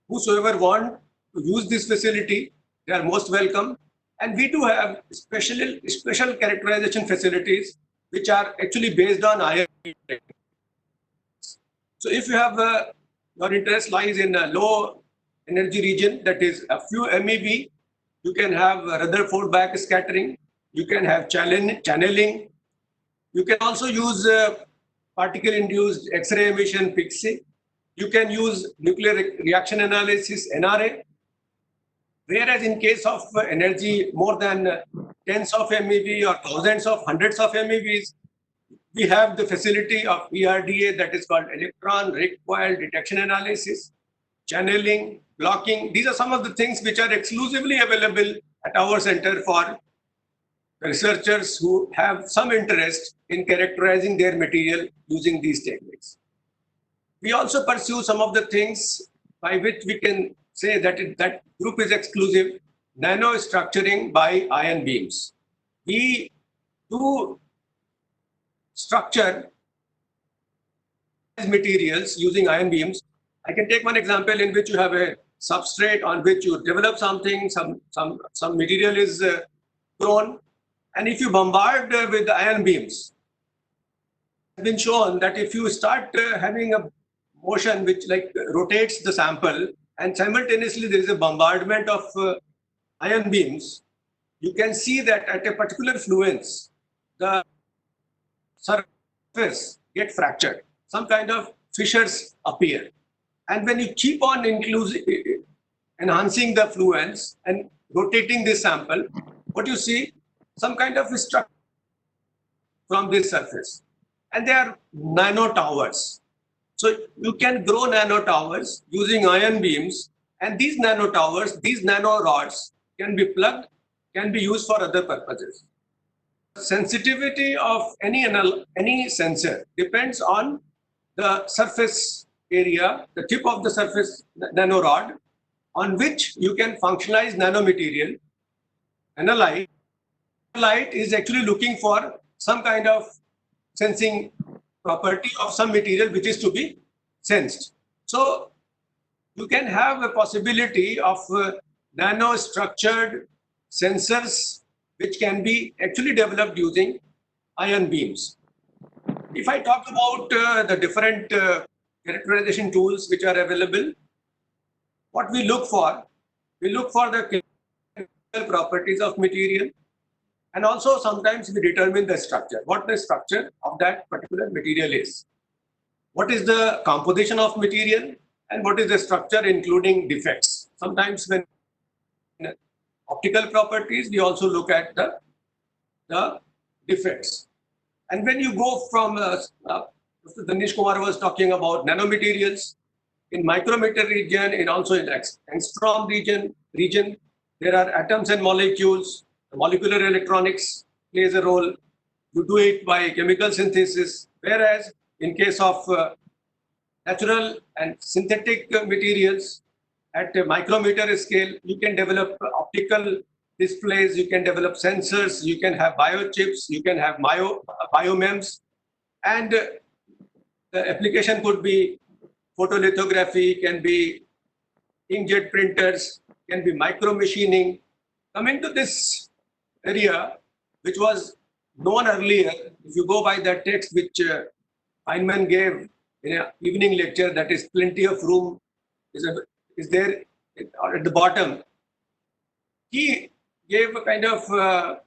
Whosoever want to use this facility, they are most welcome. And we do have special characterization facilities which are actually based on iron. So if you have your interest lies in a low energy region, that is a few MeV, you can have Rutherford backscattering, you can have channeling, you can also use particle-induced X-ray emission PIXI, you can use nuclear reaction analysis NRA, whereas in case of energy more than tens of MeV or thousands of hundreds of MeVs, we have the facility of ERDA, that is called electron recoil detection analysis, channeling, blocking. These are some of the things which are exclusively available at our center for researchers who have some interest in characterizing their material using these techniques. We also pursue some of the things by which we can say that that group is exclusive: nanostructuring by ion beams. We do structure materials using ion beams. I can take one example in which you have a substrate on which you develop something, some material is grown, and if you bombard with ion beams, it's been shown that if you start having a motion which like rotates the sample and simultaneously there is a bombardment of ion beams, you can see that at a particular fluence, the surface get fractured. Some kind of fissures appear. And when you keep on enhancing the fluence and rotating this sample, what you see, some kind of structure from this surface. And they are nano towers. So you can grow nano towers using ion beams, and these nano towers, these nano rods can be plugged, can be used for other purposes. Sensitivity of any sensor depends on the surface area, the tip of the surface nanorod, on which you can functionalize nanomaterial. Analyte is actually looking for some kind of sensing property of some material which is to be sensed. So you can have a possibility of nanostructured sensors which can be actually developed using ion beams. If I talk about the different characterization tools which are available, what we look for the chemical properties of material, and also sometimes we determine the structure, what the structure of that particular material is. What is the composition of material and what is the structure including defects. Sometimes when optical properties, we also look at the defects. And when you go from, Mr. Dinesh Kumar was talking about nanomaterials, in micrometer region, and also in angstrom region, there are atoms and molecules. Molecular electronics plays a role. You do it by chemical synthesis, whereas in case of natural and synthetic materials, at a micrometer scale, you can develop optical displays, you can develop sensors, you can have biochips, you can have biomems, and the application could be photolithography, can be inkjet printers, can be micro machining. Coming to this area, which was known earlier, if you go by that text which Feynman gave in an evening lecture, that is plenty of room is there at the bottom. He gave a kind of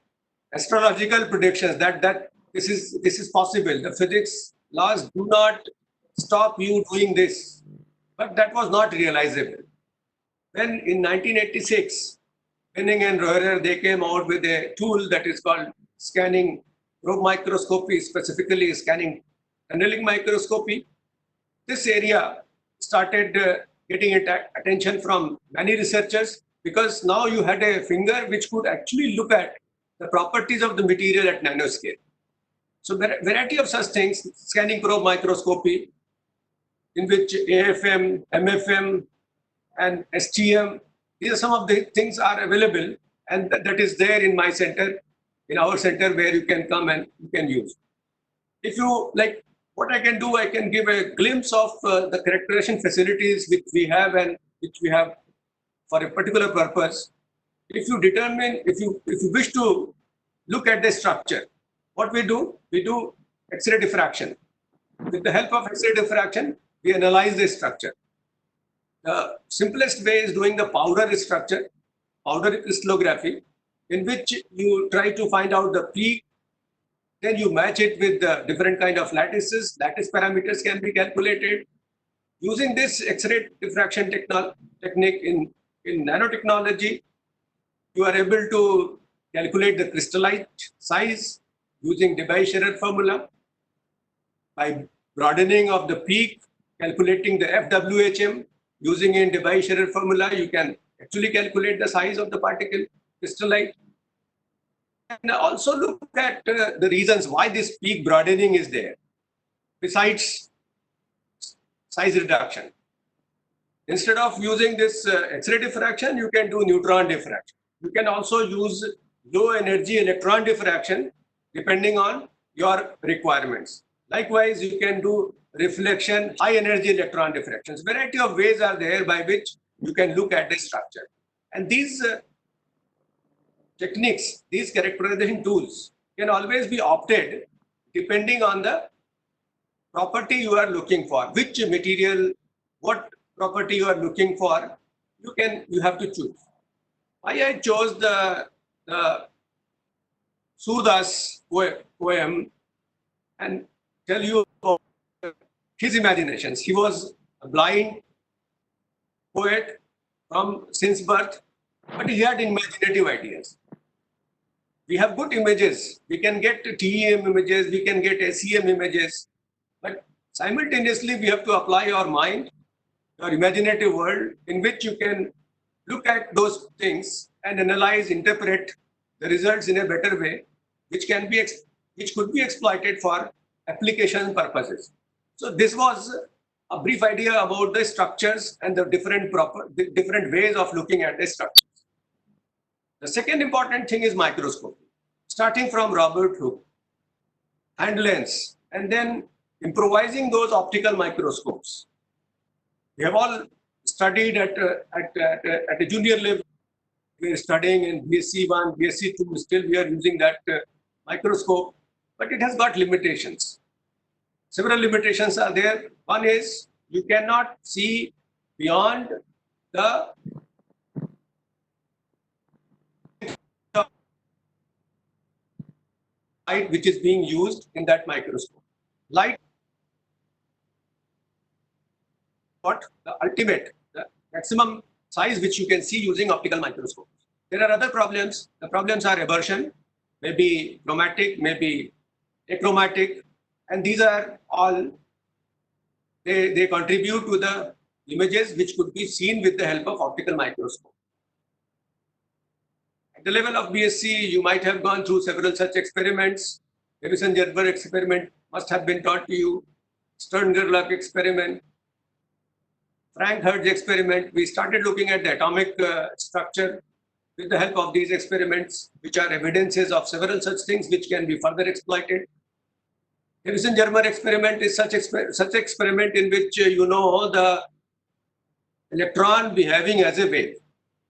astrological predictions that this is possible. The physics laws do not stop you doing this, but that was not realizable. When in 1986, Henning and Rohrer, they came out with a tool that is called scanning probe microscopy, specifically scanning tunneling microscopy. This area started getting attention from many researchers because now you had a finger which could actually look at the properties of the material at nanoscale. So variety of such things, scanning probe microscopy, in which AFM, MFM, and STM, these are some of the things are available, and that is there in my center, in our center, where you can come and you can use. If you like, what I can do, I can give a glimpse of the characterization facilities which we have and which we have for a particular purpose. If you determine, if you wish to look at the structure, what we do X-ray diffraction. With the help of X-ray diffraction, we analyze the structure. The simplest way is doing the powder structure, powder crystallography, in which you try to find out the peak, then you match it with the different kind of lattices. Lattice parameters can be calculated. Using this X-ray diffraction technique in nanotechnology, you are able to calculate the crystallite size using Debye-Scherrer formula. By broadening of the peak, calculating the FWHM, using in Debye-Scherrer formula, you can actually calculate the size of the particle crystallite. And also look at the reasons why this peak broadening is there, besides size reduction. Instead of using this X-ray diffraction, you can do neutron diffraction. You can also use low energy electron diffraction depending on your requirements. Likewise, you can do reflection, high energy electron diffractions. Variety of ways are there by which you can look at the structure. And these techniques, these characterization tools can always be opted depending on the property you are looking for, which material, what property you are looking for, you have to choose. Why I chose the Surdas poem and tell you about his imaginations. He was a blind poet since birth, but he had imaginative ideas. We have good images. We can get TEM images, we can get SEM images, but simultaneously we have to apply our mind, your imaginative world, in which you can look at those things and analyze, interpret the results in a better way, which could be exploited for application purposes. So this was a brief idea about the structures and the different ways of looking at the structures. The second important thing is microscopy, starting from Robert Hooke, hand lens, and then improvising those optical microscopes. We have all studied at a junior level. We are studying in BSc 1, BSc 2, still we are using that microscope, but it has got limitations. Several limitations are there. One is you cannot see beyond the light which is being used in that microscope. Light, what the ultimate, the maximum size which you can see using optical microscope. There are other problems. The problems are aberration, maybe chromatic, maybe achromatic, and these are all, they contribute to the images which could be seen with the help of optical microscope. At the level of BSc, you might have gone through several such experiments. Davison-Gerber experiment must have been taught to you. Stern-Gerlach experiment, Frank-Hertz experiment. We started looking at the atomic structure with the help of these experiments, which are evidences of several such things which can be further exploited. Davison-Gerber experiment is such experiment in which you know the electron behaving as a wave,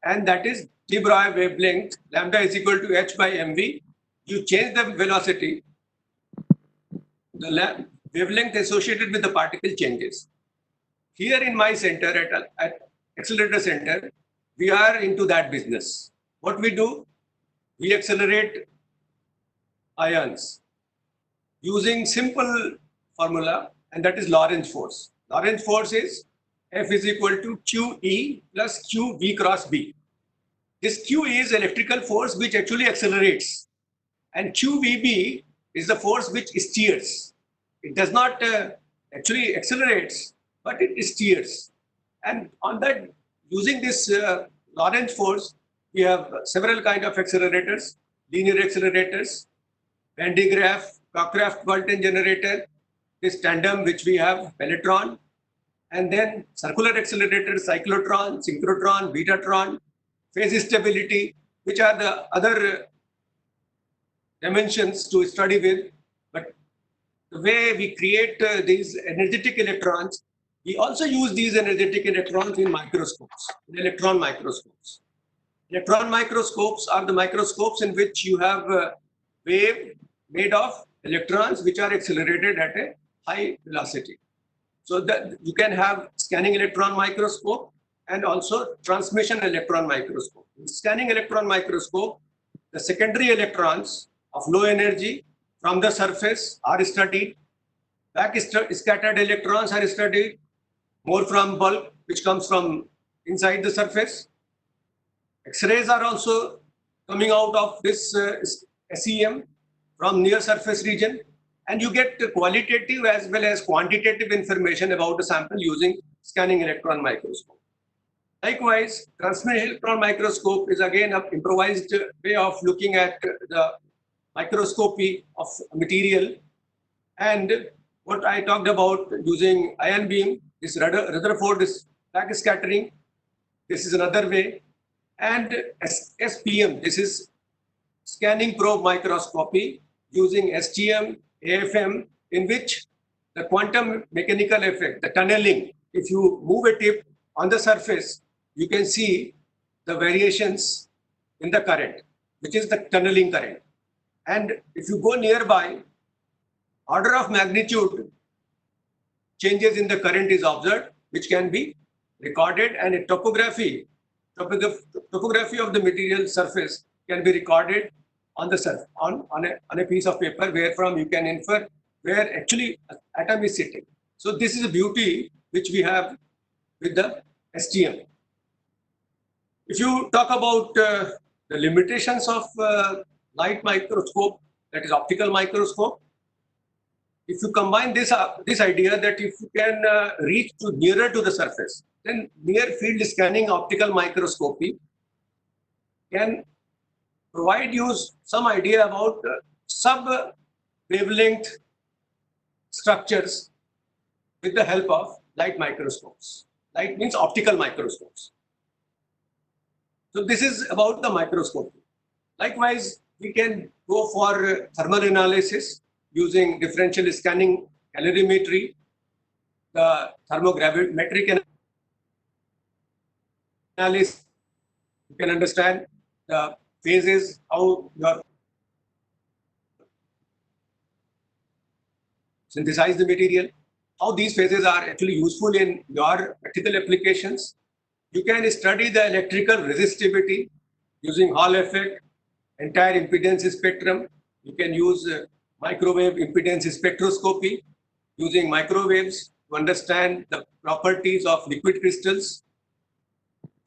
and that is de Broglie wavelength, lambda is equal to h by mv. You change the velocity, the wavelength associated with the particle changes. Here in my center at Accelerator Center, we are into that business. What we do, we accelerate ions using simple formula, and that is Lorentz force. Lorentz force is F is equal to QE plus QV cross B. This QE is electrical force which actually accelerates, and QVB is the force which steers. It does not actually accelerates, but it steers. And on that, using this Lorentz force, we have several kind of accelerators, linear accelerators, Van de Graaff, Cockcroft Walton generator, this tandem which we have, Pelletron, and then circular accelerator, cyclotron, synchrotron, betatron, phase stability, which are the other dimensions to study with. But the way we create these energetic electrons, we also use these energetic electrons in microscopes, in electron microscopes. Electron microscopes are the microscopes in which you have a wave made of electrons which are accelerated at a high velocity. So that you can have scanning electron microscope and also transmission electron microscope. In scanning electron microscope, the secondary electrons of low energy from the surface are studied. Back scattered electrons are studied, more from bulk, which comes from inside the surface. X-rays are also coming out of this SEM from near surface region, and you get qualitative as well as quantitative information about the sample using scanning electron microscope. Likewise, transmission electron microscope is again an improvised way of looking at the microscopy of material. And what I talked about using ion beam, this Rutherford, this backscattering, this is another way. And SPM, this is scanning probe microscopy using STM, AFM, in which the quantum mechanical effect, the tunneling, if you move a tip on the surface, you can see the variations in the current, which is the tunneling current. And if you go nearby, order of magnitude changes in the current is observed, which can be recorded, and a topography of the material surface can be recorded on the surface, on a piece of paper, wherefrom you can infer where actually atom is sitting. So this is a beauty which we have with the STM. If you talk about the limitations of light microscope, that is optical microscope, if you combine this idea that if you can reach to nearer to the surface, then near field scanning optical microscopy can provide you some idea about sub wavelength structures with the help of light microscopes. Light means optical microscopes. So this is about the microscopy. Likewise, we can go for thermal analysis using differential scanning calorimetry, the thermogravimetric analysis. You can understand the phases, how you are synthesize the material, how these phases are actually useful in your practical applications. You can study the electrical resistivity using Hall effect, entire impedance spectrum. You can use microwave impedance spectroscopy using microwaves to understand the properties of liquid crystals.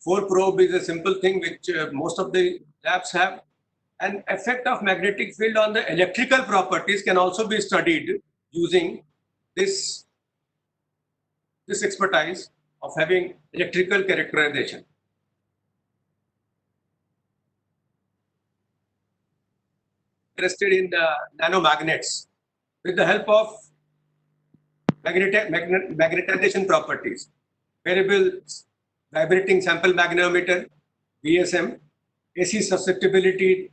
4 probe is a simple thing which most of the labs have. An effect of magnetic field on the electrical properties can also be studied using this expertise of having electrical characterization. Interested in the nanomagnets with the help of magnetization properties, variable vibrating sample magnetometer, VSM, AC susceptibility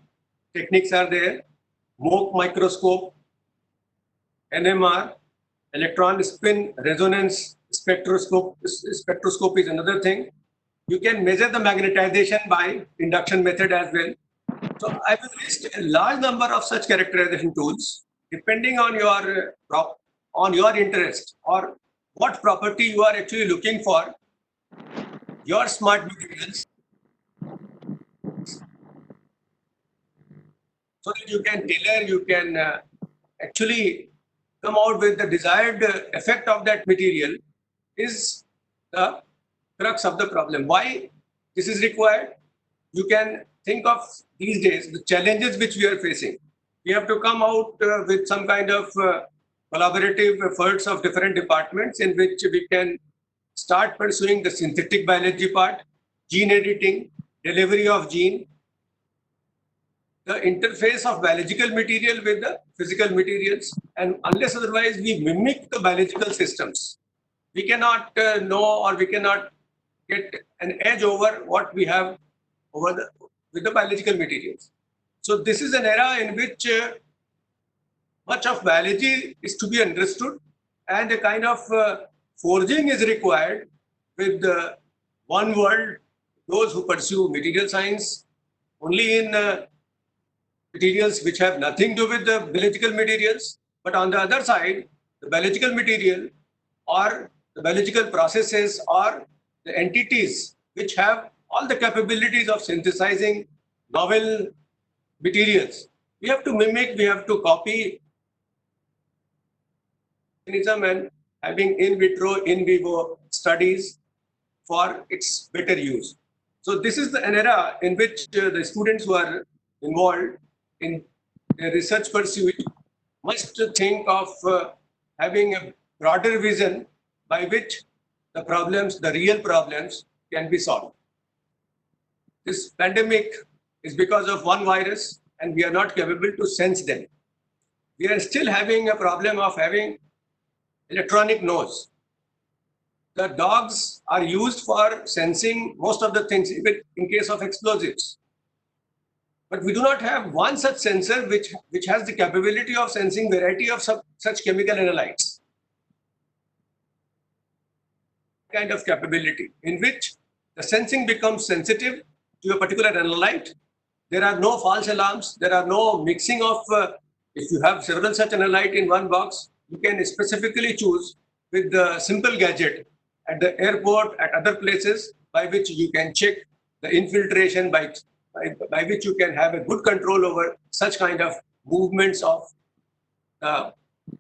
techniques are there, Moog microscope, NMR, electron spin resonance spectroscope is another thing. You can measure the magnetization by induction method as well. So I will list a large number of such characterization tools depending on your interest or what property you are actually looking for. Your smart materials, so that you can tailor, you can actually come out with the desired effect of that material is the crux of the problem. Why this is required? You can think of these days the challenges which we are facing. We have to come out with some kind of collaborative efforts of different departments in which we can start pursuing the synthetic biology part, gene editing, delivery of gene, the interface of biological material with the physical materials, and unless otherwise we mimic the biological systems, we cannot know, or we cannot get an edge over what we have over the with the biological materials. So this is an era in which much of biology is to be understood, and a kind of forging is required with one world, those who pursue material science only in materials which have nothing to do with the biological materials, but on the other side, the biological material or the biological processes or the entities which have all the capabilities of synthesizing novel materials. We have to mimic, we have to copy mechanism and having in vitro, in vivo studies for its better use. So this is an era in which the students who are involved in their research pursuit must think of having a broader vision by which the problems, the real problems, can be solved. This pandemic is because of one virus, and we are not capable to sense them. We are still having a problem of having electronic nose. The dogs are used for sensing most of the things, even in case of explosives. But we do not have one such sensor which has the capability of sensing variety of such chemical analytes. Kind of capability in which the sensing becomes sensitive to a particular analyte. There are no false alarms. There are no mixing of, if you have several such analyte in one box, you can specifically choose with the simple gadget at the airport, at other places, by which you can check the infiltration, by which you can have a good control over such kind of movements of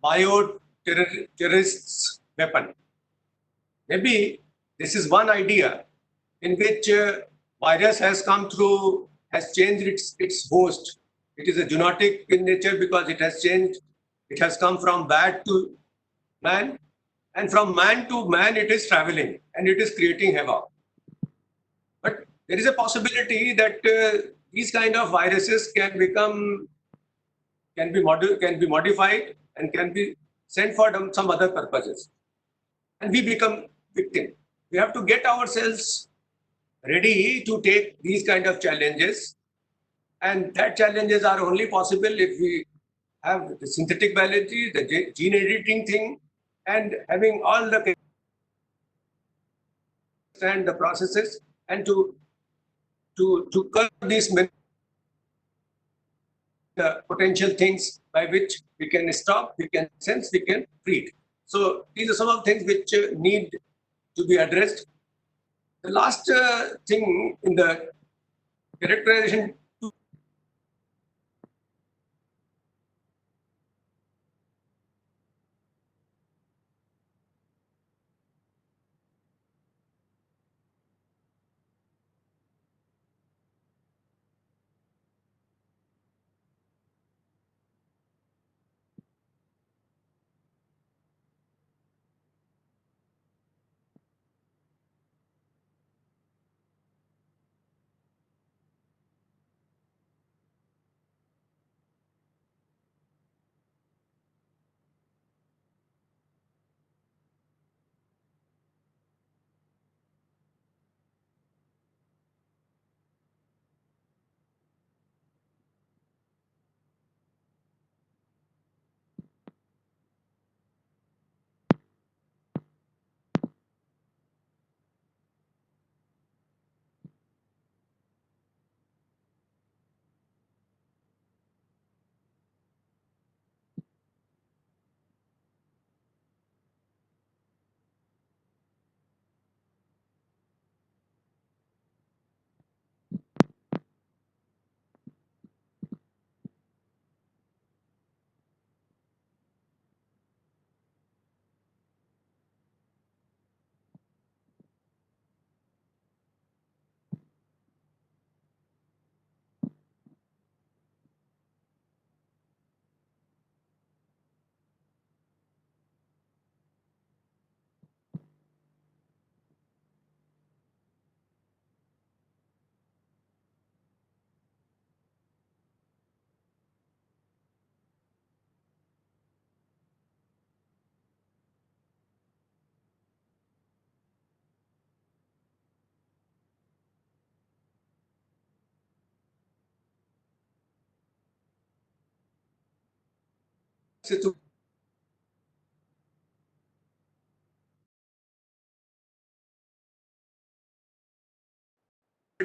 bio-terrorists' weapon. Maybe this is one idea in which virus has come through, has changed its host. It is a zoonotic in nature because it has changed. It has come from bat to man, and from man to man it is traveling, and it is creating havoc. But there is a possibility that these kind of viruses can be modified and can be sent for some other purposes, and we become victim. We have to get ourselves ready to take these kind of challenges, and that challenges are only possible if we have the synthetic biology, the gene editing thing, and having all the understand the processes, and to curb these many potential things by which we can stop, we can sense, we can treat. So these are some of the things which need to be addressed. The last thing in the characterization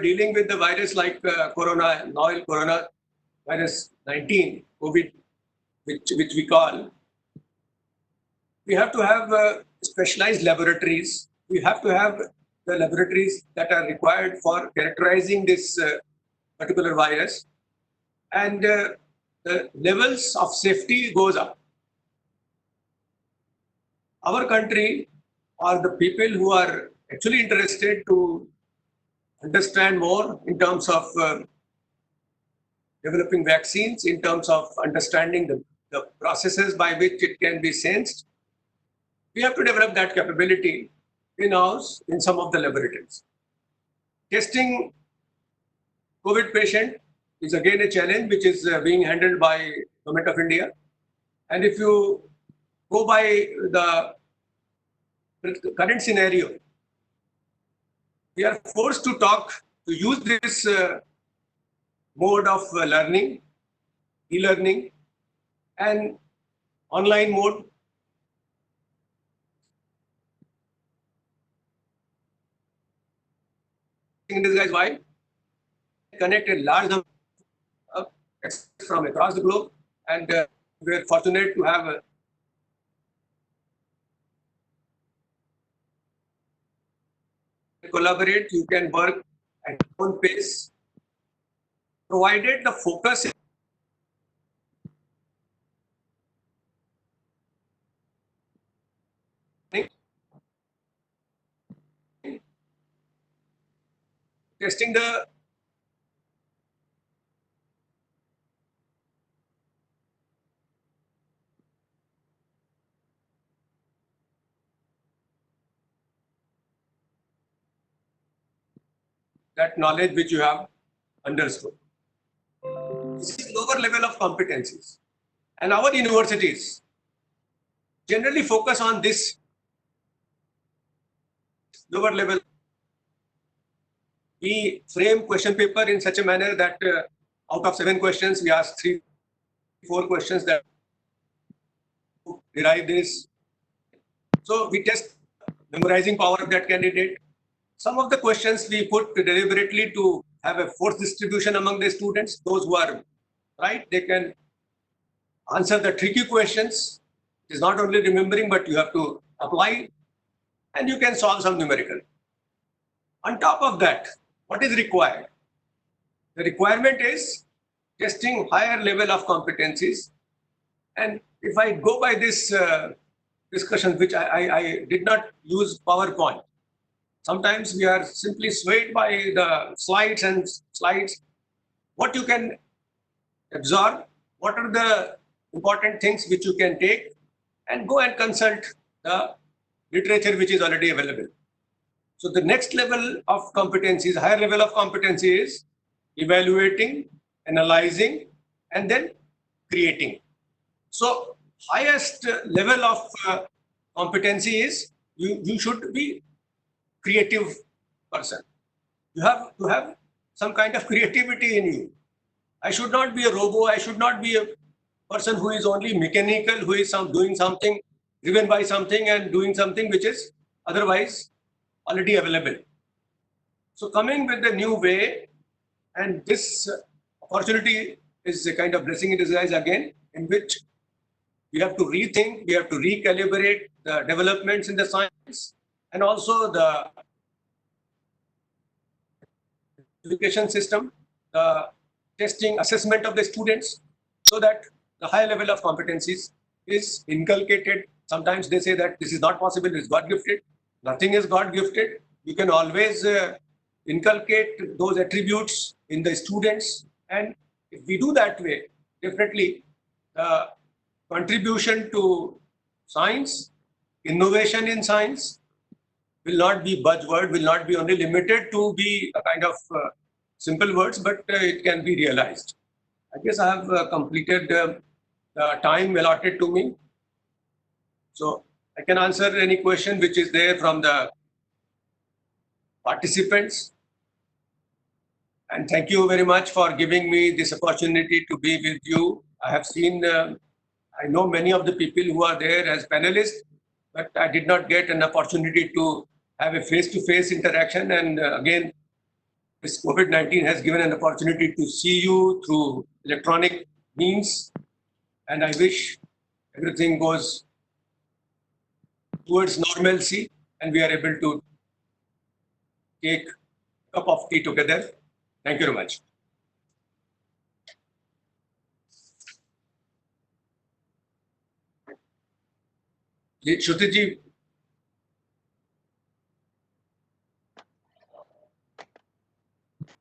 dealing with the virus like corona, novel corona virus 19, COVID, which we call, we have to have specialized laboratories. We have to have the laboratories that are required for characterizing this particular virus, and the levels of safety goes up. Our country, or the people who are actually interested to understand more in terms of developing vaccines, in terms of understanding the processes by which it can be sensed, we have to develop that capability in-house in some of the laboratories. Testing COVID patient is again a challenge which is being handled by Government of India. And if you go by the current scenario, we are forced to use this mode of learning, e-learning, and online mode. In this guys, why? Connect a large number of experts from across the globe, and we are fortunate to have collaborate. You can work at your own pace, provided the focus is testing the that knowledge which you have understood. This is lower level of competencies. And our universities generally focus on this lower level. We frame question paper in such a manner that out of 7 questions, we ask 3-4 questions that derive this. So we test memorizing power of that candidate. Some of the questions we put deliberately to have a force distribution among the students. Those who are right, they can answer the tricky questions. It is not only remembering, but you have to apply, and you can solve some numerical. On top of that, what is required? The requirement is testing higher level of competencies. And if I go by this discussion, which I did not use PowerPoint, sometimes we are simply swayed by the slides and slides. What you can absorb, what are the important things which you can take, and go and consult the literature which is already available. So the next level of competencies, higher level of competency is evaluating, analyzing, and then creating. So highest level of competency is you should be creative person. You have to have some kind of creativity in you. I should not be a robot. I should not be a person who is only mechanical, who is doing something, driven by something and doing something which is otherwise already available. So coming with the new way, and this opportunity is a kind of blessing in disguise again, in which we have to rethink, we have to recalibrate the developments in the science, and also the education system, the testing, assessment of the students, so that the high level of competencies is inculcated. Sometimes they say that this is not possible, it is God gifted. Nothing is God gifted. You can always inculcate those attributes in the students. And if we do that way, definitely the contribution to science, innovation in science will not be buzzword, will not be only limited to be a kind of simple words, but it can be realized. I guess I have completed the time allotted to me. So I can answer any question which is there from the participants. And thank you very much for giving me this opportunity to be with you. I have seen, I know many of the people who are there as panelists, but I did not get an opportunity to have a face-to-face interaction. And again, this COVID-19 has given an opportunity to see you through electronic means. And I wish everything goes towards normalcy and we are able to take a cup of tea together. Thank you very much. Shruti ji.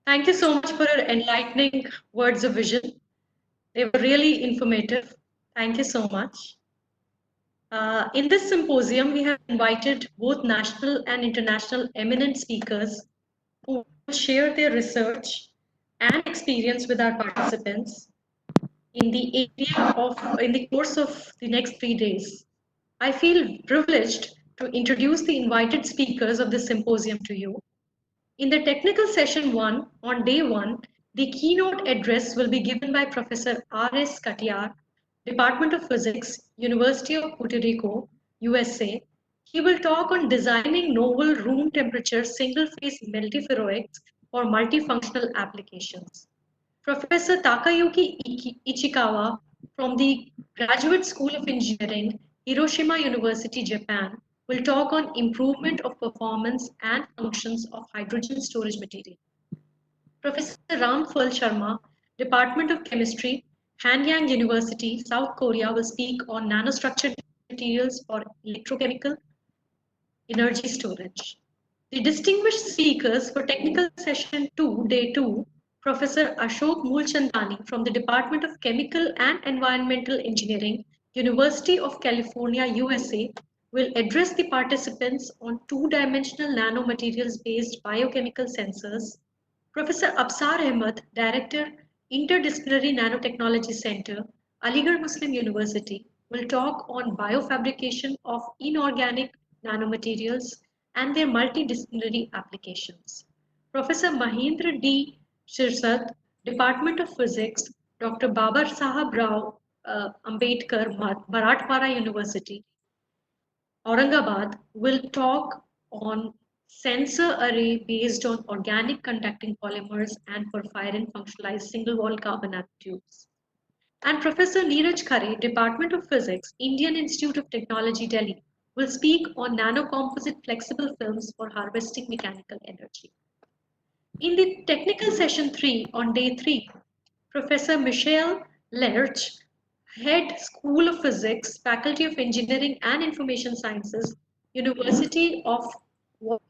Thank you so much for your enlightening words of vision. They were really informative. Thank you so much. In this symposium, we have invited both national and international eminent speakers who will share their research and experience with our participants in the course of the next 3 days. I feel privileged to introduce the invited speakers of this symposium to you. In the technical session 1, on day 1, the keynote address will be given by Professor R.S. Katiyar, Department of Physics, University of Puerto Rico, USA. He will talk on designing novel room temperature single-phase multiferroics for multifunctional applications. Professor Takayuki Ichikawa from the Graduate School of Engineering, Hiroshima University, Japan, will talk on improvement of performance and functions of hydrogen storage material. Professor Ramphal Sharma, Department of Chemistry, Hanyang University, South Korea, will speak on nanostructured materials for electrochemical energy storage. The distinguished speakers for technical session 2, day 2, Professor Ashok Moolchandani from the Department of Chemical and Environmental Engineering, University of California, USA, will address the participants on two-dimensional nanomaterials-based biochemical sensors. Professor Absar Ahmed, Director, Interdisciplinary Nanotechnology Center, Aligarh Muslim University, will talk on biofabrication of inorganic nanomaterials and their multidisciplinary applications. Professor Mahendra D. Shirsat, Department of Physics, Dr. Babar Sahab Rao Ambedkar, Marathwada University, Aurangabad, will talk on sensor array based on organic conducting polymers and porphyrin functionalized single wall carbon nanotubes. And Professor Neeraj Khare, Department of Physics, Indian Institute of Technology, Delhi, will speak on nanocomposite flexible films for harvesting mechanical energy. In the technical session 3, on day 3, Professor Michel Lerch, Head School of Physics, Faculty of Engineering and Information Sciences, University of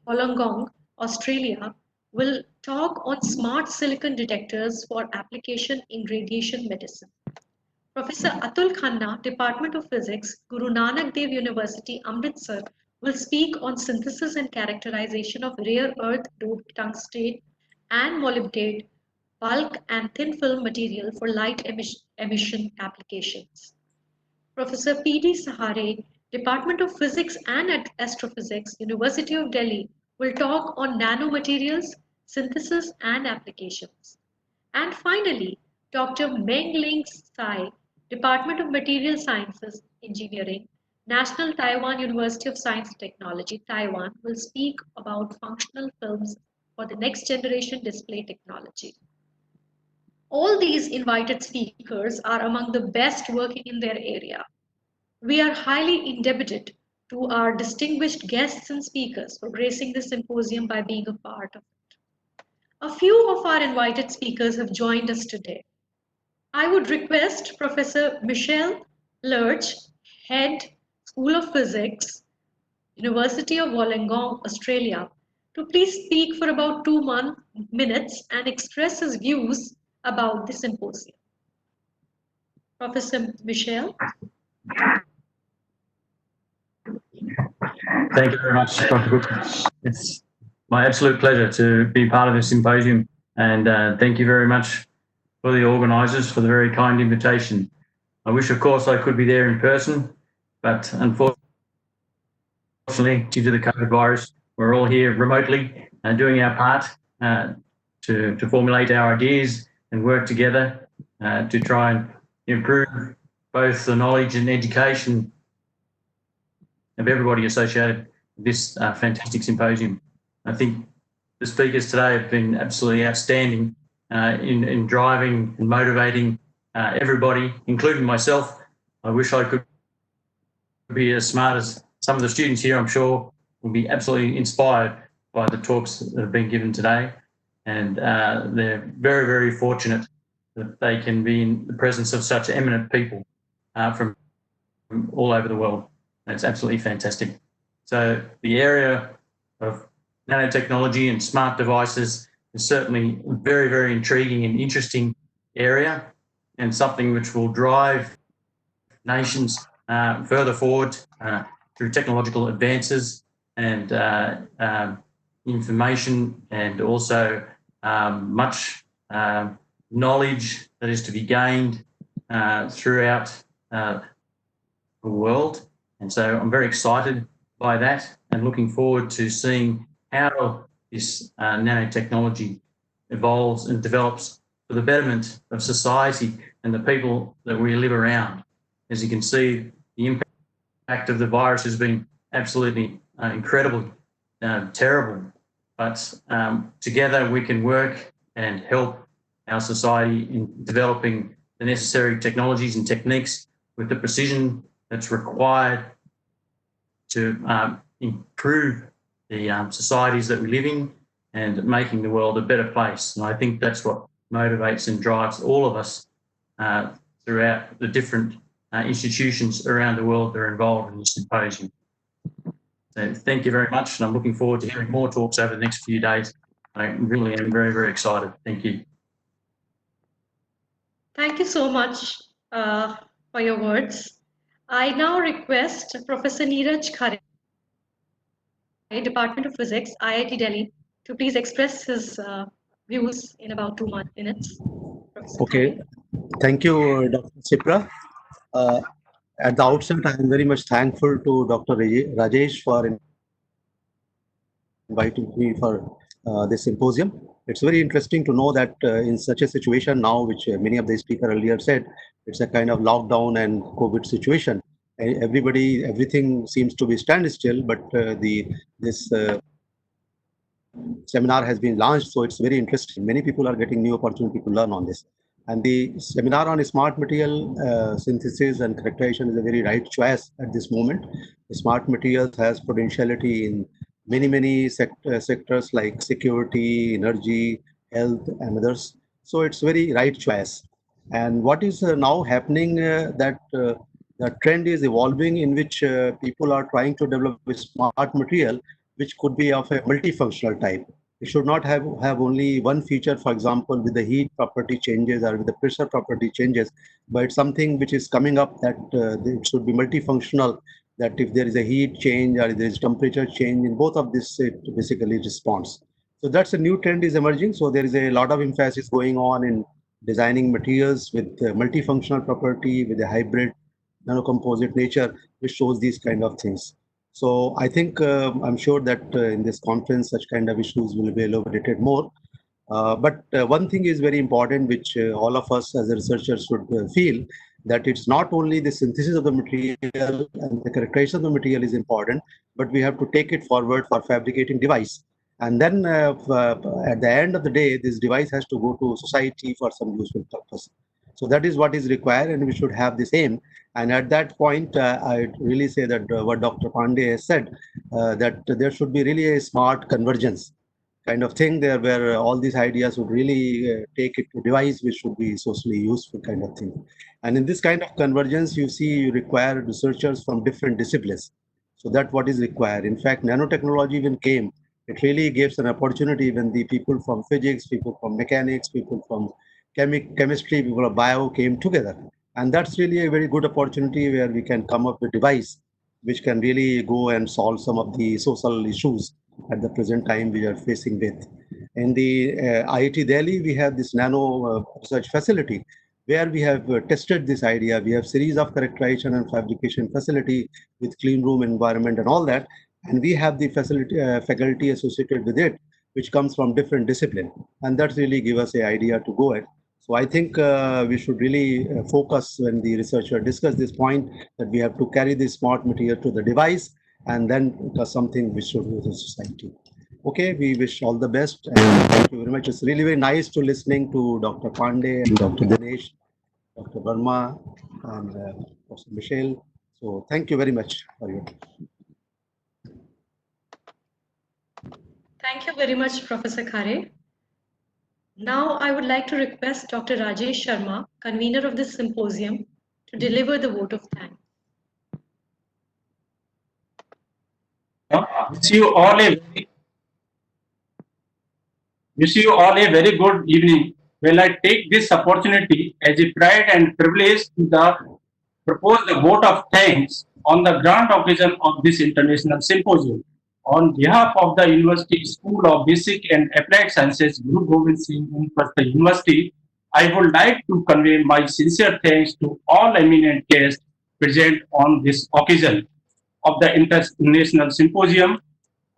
Wollongong, Australia, will talk on smart silicon detectors for application in radiation medicine. Professor Atul Khanna, Department of Physics, Guru Nanak Dev University, Amritsar, will speak on synthesis and characterization of rare earth doped tungsten and molybdenate bulk and thin film material for light emission applications. Professor P.D. Sahare, Department of Physics and Astrophysics, University of Delhi, will talk on nanomaterials, synthesis and applications. And finally, Dr. Meng Ling Tsai, Department of Material Sciences Engineering, National Taiwan University of Science and Technology, Taiwan, will speak about functional films for the next generation display technology. All these invited speakers are among the best working in their area. We are highly indebted to our distinguished guests and speakers for gracing this symposium by being a part of it. A few of our invited speakers have joined us today. I would request Professor Michel Lerch, Head, School of Physics, University of Wollongong, Australia, to please speak for about 2 minutes and express his views about the symposium. Professor Michel. Thank you very much, Dr. Gupta. It's my absolute pleasure to be part of this symposium, and thank you very much for the organisers for the very kind invitation. I wish, of course, I could be there in person, but unfortunately, due to the COVID virus, we're all here remotely and doing our part to formulate our ideas and work together to try and improve both the knowledge and education of everybody associated with this fantastic symposium. I think the speakers today have been absolutely outstanding in driving and motivating everybody, including myself. I wish I could be as smart as some of the students here. I'm sure will be absolutely inspired by the talks that have been given today. And they're very, very fortunate that they can be in the presence of such eminent people from all over the world. It's absolutely fantastic. So the area of nanotechnology and smart devices is certainly a very, very intriguing and interesting area, and something which will drive nations further forward through technological advances and information, and also much knowledge that is to be gained throughout the world. And so I'm very excited by that and looking forward to seeing how this nanotechnology evolves and develops for the betterment of society and the people that we live around. As you can see, the impact of the virus has been absolutely incredible, terrible. But together we can work and help our society in developing the necessary technologies and techniques with the precision that's required to improve the societies that we live in and making the world a better place. And I think that's what motivates and drives all of us throughout the different institutions around the world that are involved in this symposium. So thank you very much, and I'm looking forward to hearing more talks over the next few days. I really am very, very excited. Thank you. Thank you so much for your words. I now request Professor Neeraj Khare, Department of Physics, IIT Delhi, to please express his views in about 2 minutes. Professor Okay, Khare. thank you, Dr. Chipra. At the outset, I am very much thankful to Dr. Rajesh for inviting me for this symposium. It's very interesting to know that in such a situation now, which many of the speakers earlier said, it's a kind of lockdown and COVID situation. Everything seems to be standstill, but this seminar has been launched, so it's very interesting. Many people are getting new opportunity to learn on this. And the seminar on smart material synthesis and characterization is a very right choice at this moment. The smart materials has potentiality in many sectors like security, energy, health, and others. So it's very right choice. And what is now happening that the trend is evolving in which people are trying to develop a smart material which could be of a multifunctional type. It should not have only one feature, for example, with the heat property changes or with the pressure property changes, but it's something which is coming up that it should be multifunctional, that if there is a heat change or if there is temperature change, in both of this, it basically responds. So that's a new trend is emerging. So there is a lot of emphasis going on in designing materials with multifunctional property, with a hybrid nanocomposite nature, which shows these kind of things. So I think I'm sure that in this conference, such kind of issues will be elaborated more. But one thing is very important, which all of us as researchers should feel, that it's not only the synthesis of the material and the characterization of the material is important, but we have to take it forward for fabricating device. And then at the end of the day, this device has to go to society for some useful purpose. So that is what is required, and we should have the same. And at that point, I really say that what Dr. Pandey has said, that there should be really a smart convergence kind of thing there, where all these ideas would really take it to device which should be socially useful kind of thing. And in this kind of convergence, you see, you require researchers from different disciplines. So that's what is required. In fact, nanotechnology even came. It really gives an opportunity when the people from physics, people from mechanics, people from chemistry, people of bio came together. And that's really a very good opportunity where we can come up with a device which can really go and solve some of the social issues at the present time we are facing with. In the IIT Delhi, we have this nano research facility where we have tested this idea. We have series of characterization and fabrication facility with clean room environment and all that. And we have the facility faculty associated with it, which comes from different discipline. And that really gives us an idea to go at. So I think we should really focus when the researcher discuss this point that we have to carry this smart material to the device and then it is something which should go to the society. Okay, we wish all the best and thank you very much. It's really very nice to listening to Dr. Pandey and Dr. Dinesh, Dr. Verma and Professor Michelle. So thank you very much for your. Thank you very much, Professor Khare. Now I would like to request Dr. Rajesh Sharma, convener of this symposium, to deliver the vote of thanks. Wish you all a very good evening. Well, I take this opportunity as a pride and privilege to propose the vote of thanks on the grand occasion of this international symposium. On behalf of the University School of Basic and Applied Sciences, Guru Gobind Singh University, I would like to convey my sincere thanks to all eminent guests present on this occasion of the International Symposium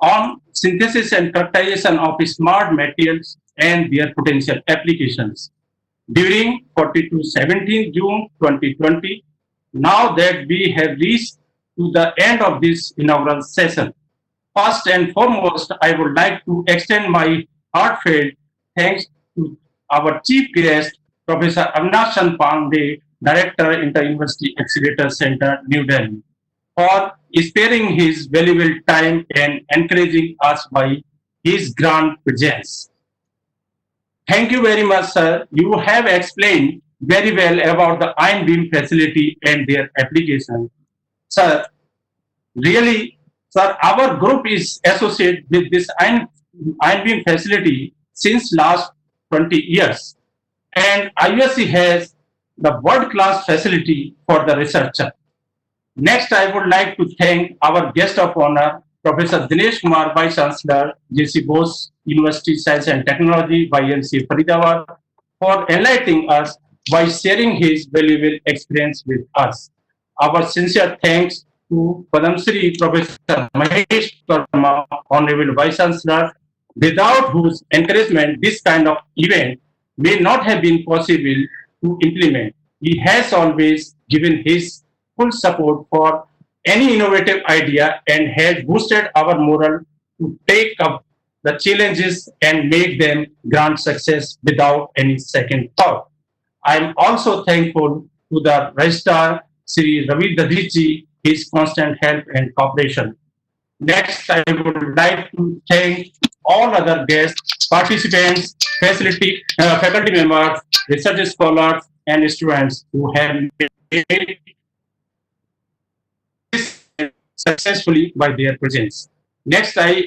on synthesis and characterization of smart materials and their potential applications. During 14 to 17 June 2020, now that we have reached to the end of this inaugural session, first and foremost, I would like to extend my heartfelt thanks to our chief guest, Professor Avinash Pandey, Director, Inter-University Accelerator Center, New Delhi, for sparing his valuable time and encouraging us by his grand presence. Thank you very much, sir. You have explained very well about the ion beam facility and their application. Sir, really, sir, our group is associated with this ion beam facility since last 20 years. And IUSC has the world-class facility for the researcher. Next, I would like to thank our guest of honor, Professor Dinesh Kumar, Vice Chancellor, J.C. Bose University Science and Technology, YMCA Faridabad, for enlightening us by sharing his valuable experience with us. Our sincere thanks to Padam Shri Professor Mahesh Verma, Honorable Vice Chancellor, without whose encouragement this kind of event may not have been possible to implement. He has always given his full support for any innovative idea and has boosted our morale to take up the challenges and make them grand success without any second thought. I am also thankful to the Registrar, Sri Ravi Dadiji, his constant help and cooperation. Next, I would like to thank all other guests, participants, faculty members, research scholars, and students who have made successfully by their presence. Next, I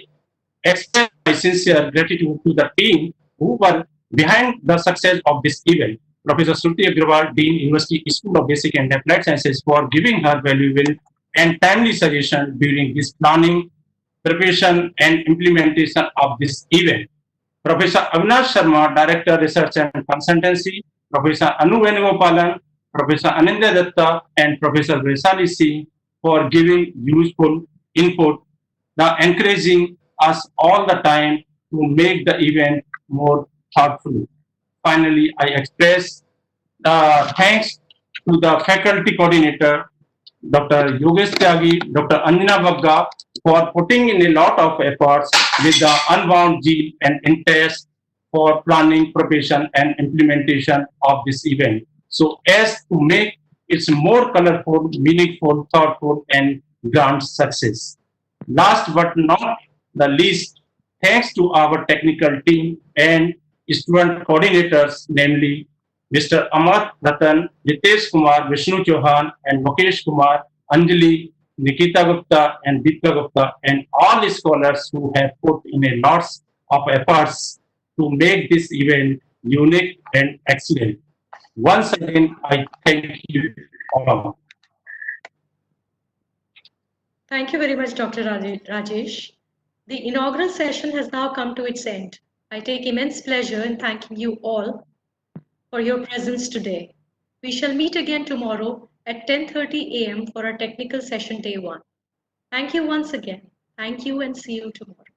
express my sincere gratitude to the team who were behind the success of this event. Professor Shruti Agrawal, Dean, University School of Basic and Applied Sciences, for giving her valuable and timely suggestion during this planning, preparation, and implementation of this event. Professor Avinash Sharma, Director, Research and Consultancy, Professor Anu Venugopalan, Professor Anindya Datta, and Professor Vaisali Singh, for giving useful input, encouraging us all the time to make the event more thoughtful. Finally, I express thanks to the faculty coordinator, Dr. Yogesh Tyagi, Dr. Anjana Bagga, for putting in a lot of efforts with the unbound zeal and interest for planning, preparation, and implementation of this event, so as to make it more colorful, meaningful, thoughtful, and grand success. Last but not the least, thanks to our technical team and student coordinators, namely Mr. Amar Ratan, Ritesh Kumar, Vishnu Chauhan, and Mukesh Kumar, Anjali, Nikita Gupta, and Deepika Gupta, and all the scholars who have put in a lots of efforts to make this event unique and excellent. Once again, I thank you all. Thank you very much, Dr. Rajesh. The inaugural session has now come to its end. I take immense pleasure in thanking you all for your presence today. We shall meet again tomorrow at 10:30 a.m. for our technical session day 1. Thank you once again. Thank you and see you tomorrow.